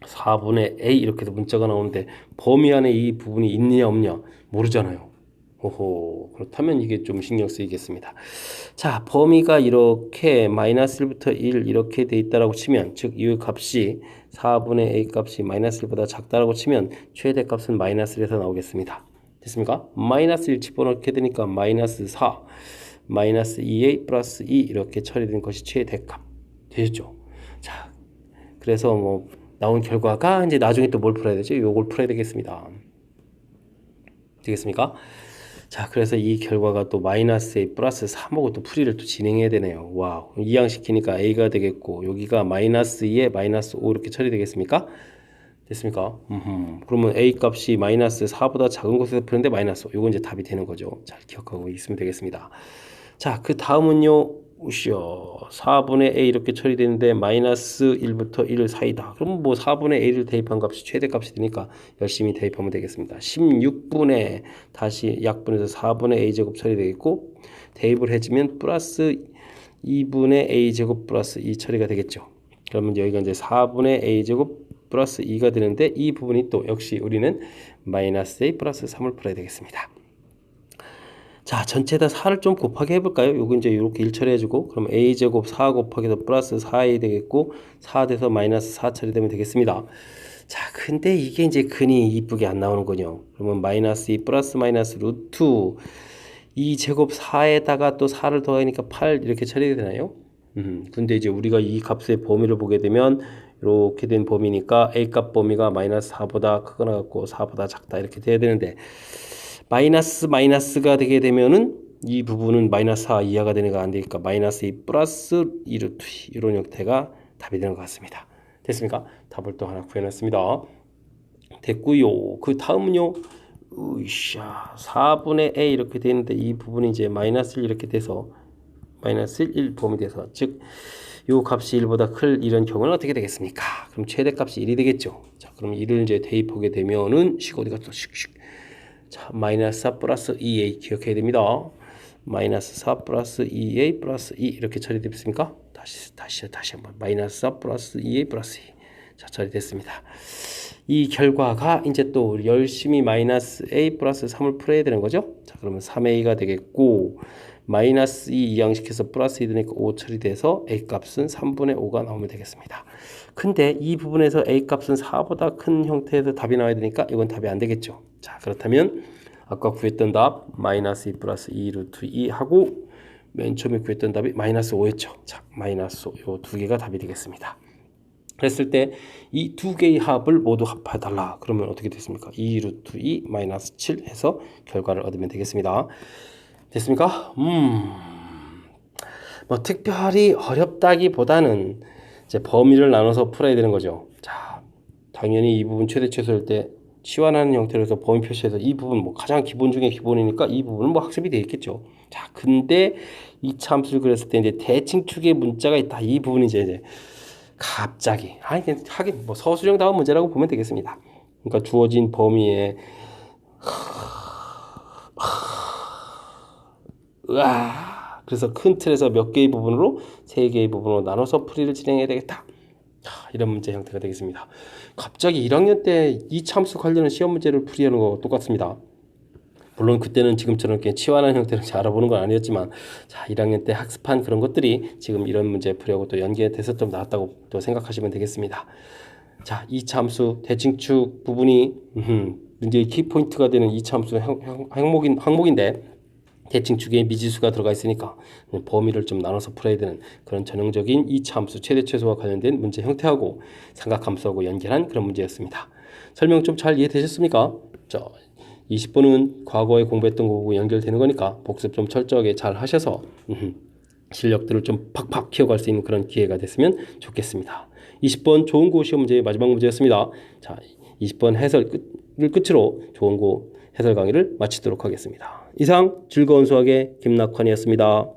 4분의 a 이렇게 해서 문자가 나오는데 범위 안에 이 부분이 있느냐 없느냐 모르잖아요. 오호, 그렇다면 이게 좀 신경 쓰이겠습니다. 자, 범위가 이렇게 마이너스 1부터 1 이렇게 돼 있다라고 치면 즉 이 값이 4분의 a 값이 마이너스 1보다 작다라고 치면 최대 값은 마이너스 1에서 나오겠습니다. 됐습니까? 마이너스 1 집어넣게 되니까 마이너스 4 마이너스 2a 플러스 2 이렇게 처리된 것이 최대값 되셨죠? 자, 그래서 뭐 나온 결과가 이제 나중에 또 뭘 풀어야 되죠? 요걸 풀어야 되겠습니다. 되겠습니까? 자, 그래서 이 결과가 또 마이너스 a 플러스 3하고 또 풀이를 또 진행해야 되네요. 와우, 이항시키니까 a가 되겠고 여기가 마이너스 2에 마이너스 5 이렇게 처리되겠습니까? 됐습니까? 그러면 a 값이 마이너스 4보다 작은 곳에서 푸는데 마이너스 5. 요건 이제 답이 되는 거죠. 잘 기억하고 있으면 되겠습니다. 자, 그 다음은요. 4분의 a 이렇게 처리되는데 마이너스 1부터 1 사이다. 그럼 뭐 4분의 a를 대입한 값이 최대값이 되니까 열심히 대입하면 되겠습니다. 16분의 다시 약분해서 4분의 a제곱 처리되겠고 대입을 해주면 플러스 2분의 a제곱 플러스 2 처리가 되겠죠. 그러면 여기가 이제 4분의 a제곱 플러스 2가 되는데 이 부분이 또 역시 우리는 마이너스 a 플러스 3을 풀어야 되겠습니다. 자, 전체 다 4를 좀 곱하기 해볼까요? 요거 이제 이렇게 1 처리해주고, 그럼 a제곱 4 곱하기서 플러스 4a 되겠고, 4 돼서 마이너스 4 처리되면 되겠습니다. 자, 근데 이게 이제 근이 이쁘게 안 나오는군요. 그러면 마이너스 2 플러스 마이너스 루트 2 제곱 4에다가 또 4를 더하니까 8 이렇게 처리되나요? 근데 이제 우리가 이 값의 범위를 보게 되면 이렇게 된 범위니까 A값 범위가 마이너스 4보다 크거나 같고 4보다 작다 이렇게 돼야 되는데 마이너스가 되게 되면은 이 부분은 마이너스 4 이하가 되는 거 안 되니까 마이너스 2 플러스 2 루트 이런 형태가 답이 되는 것 같습니다. 됐습니까? 답을 또 하나 구해놨습니다. 됐고요. 그 다음은요. 으쌰 4분의 a 이렇게 되는데 이 부분이 이제 마이너스 1 이렇게 돼서 마이너스 1 범위 돼서 즉 요 값이 1보다 클 이런 경우는 어떻게 되겠습니까? 그럼 최대값이 1이 되겠죠. 자, 그럼 1을 이제 대입하게 되면은 어디 갔어? 자, 마이너스 4 플러스 2a 기억해야 됩니다. 마이너스 4 플러스 2a 플러스 2 이렇게 처리됐습니까? 다시 한번 마이너스 4 플러스 2a 플러스 2. 자, 처리됐습니다. 이 결과가 이제 또 열심히 마이너스 a 플러스 3을 풀어야 되는 거죠. 자, 그러면 3a가 되겠고 마이너스 2 이항시켜서 플러스 2 되니까 5 처리돼서 a 값은 3분의 5가 나오면 되겠습니다. 근데 이 부분에서 a 값은 4보다 큰 형태에서 답이 나와야 되니까 이건 답이 안 되겠죠. 자, 그렇다면 아까 구했던 답 마이너스 2 플러스 2 루트 2 하고 맨 처음에 구했던 답이 마이너스 5였죠. 자, 마이너스 5 요 두 개가 답이 되겠습니다. 그랬을 때 이 두 개의 합을 모두 합해달라. 그러면 어떻게 됐습니까? 2 루트 2 마이너스 7 해서 결과를 얻으면 되겠습니다. 됐습니까? 뭐 특별히 어렵다기보다는 이제 범위를 나눠서 풀어야 되는 거죠. 자, 당연히 이 부분 최대 최소일 때 치환하는 형태로 해서 범위 표시해서 이 부분 뭐 가장 기본 중에 기본이니까 이 부분은 뭐 학습이 되어 있겠죠. 자, 근데 이 함수를 그렸을 때 이제 대칭축의 문자가 있다. 이 부분이 이제 갑자기 하긴 뭐 서술형 다운 문제라고 보면 되겠습니다. 그러니까 주어진 범위에 그래서 큰 틀에서 몇 개의 부분으로 세 개의 부분으로 나눠서 풀이를 진행해야 되겠다. 이런 문제 형태가 되겠습니다. 갑자기 1학년 때 이 참수 관련한 시험 문제를 풀이하는 거 똑같습니다. 물론 그때는 지금처럼 이렇게 치환한 형태를 알아보는 건 아니었지만 자, 1학년 때 학습한 그런 것들이 지금 이런 문제 풀이하고 또 연계돼서 좀 나왔다고 또 생각하시면 되겠습니다. 자, 이 참수 대칭축 부분이 문제의 키포인트가 되는 이 참수 항목인데 대칭축에 미지수가 들어가 있으니까 범위를 좀 나눠서 풀어야 되는 그런 전형적인 이차함수 최대 최소와 관련된 문제 형태하고 삼각함수하고 연결한 그런 문제였습니다. 설명 좀 잘 이해되셨습니까? 자, 20번은 과거에 공부했던 거고 연결되는 거니까 복습 좀 철저하게 잘 하셔서 실력들을 좀 팍팍 키워갈 수 있는 그런 기회가 됐으면 좋겠습니다. 20번 좋은 고 시험 문제의 마지막 문제였습니다. 자, 20번 해설을 끝으로 좋은 고 해설 강의를 마치도록 하겠습니다. 이상 즐거운 수학의 김낙환이었습니다.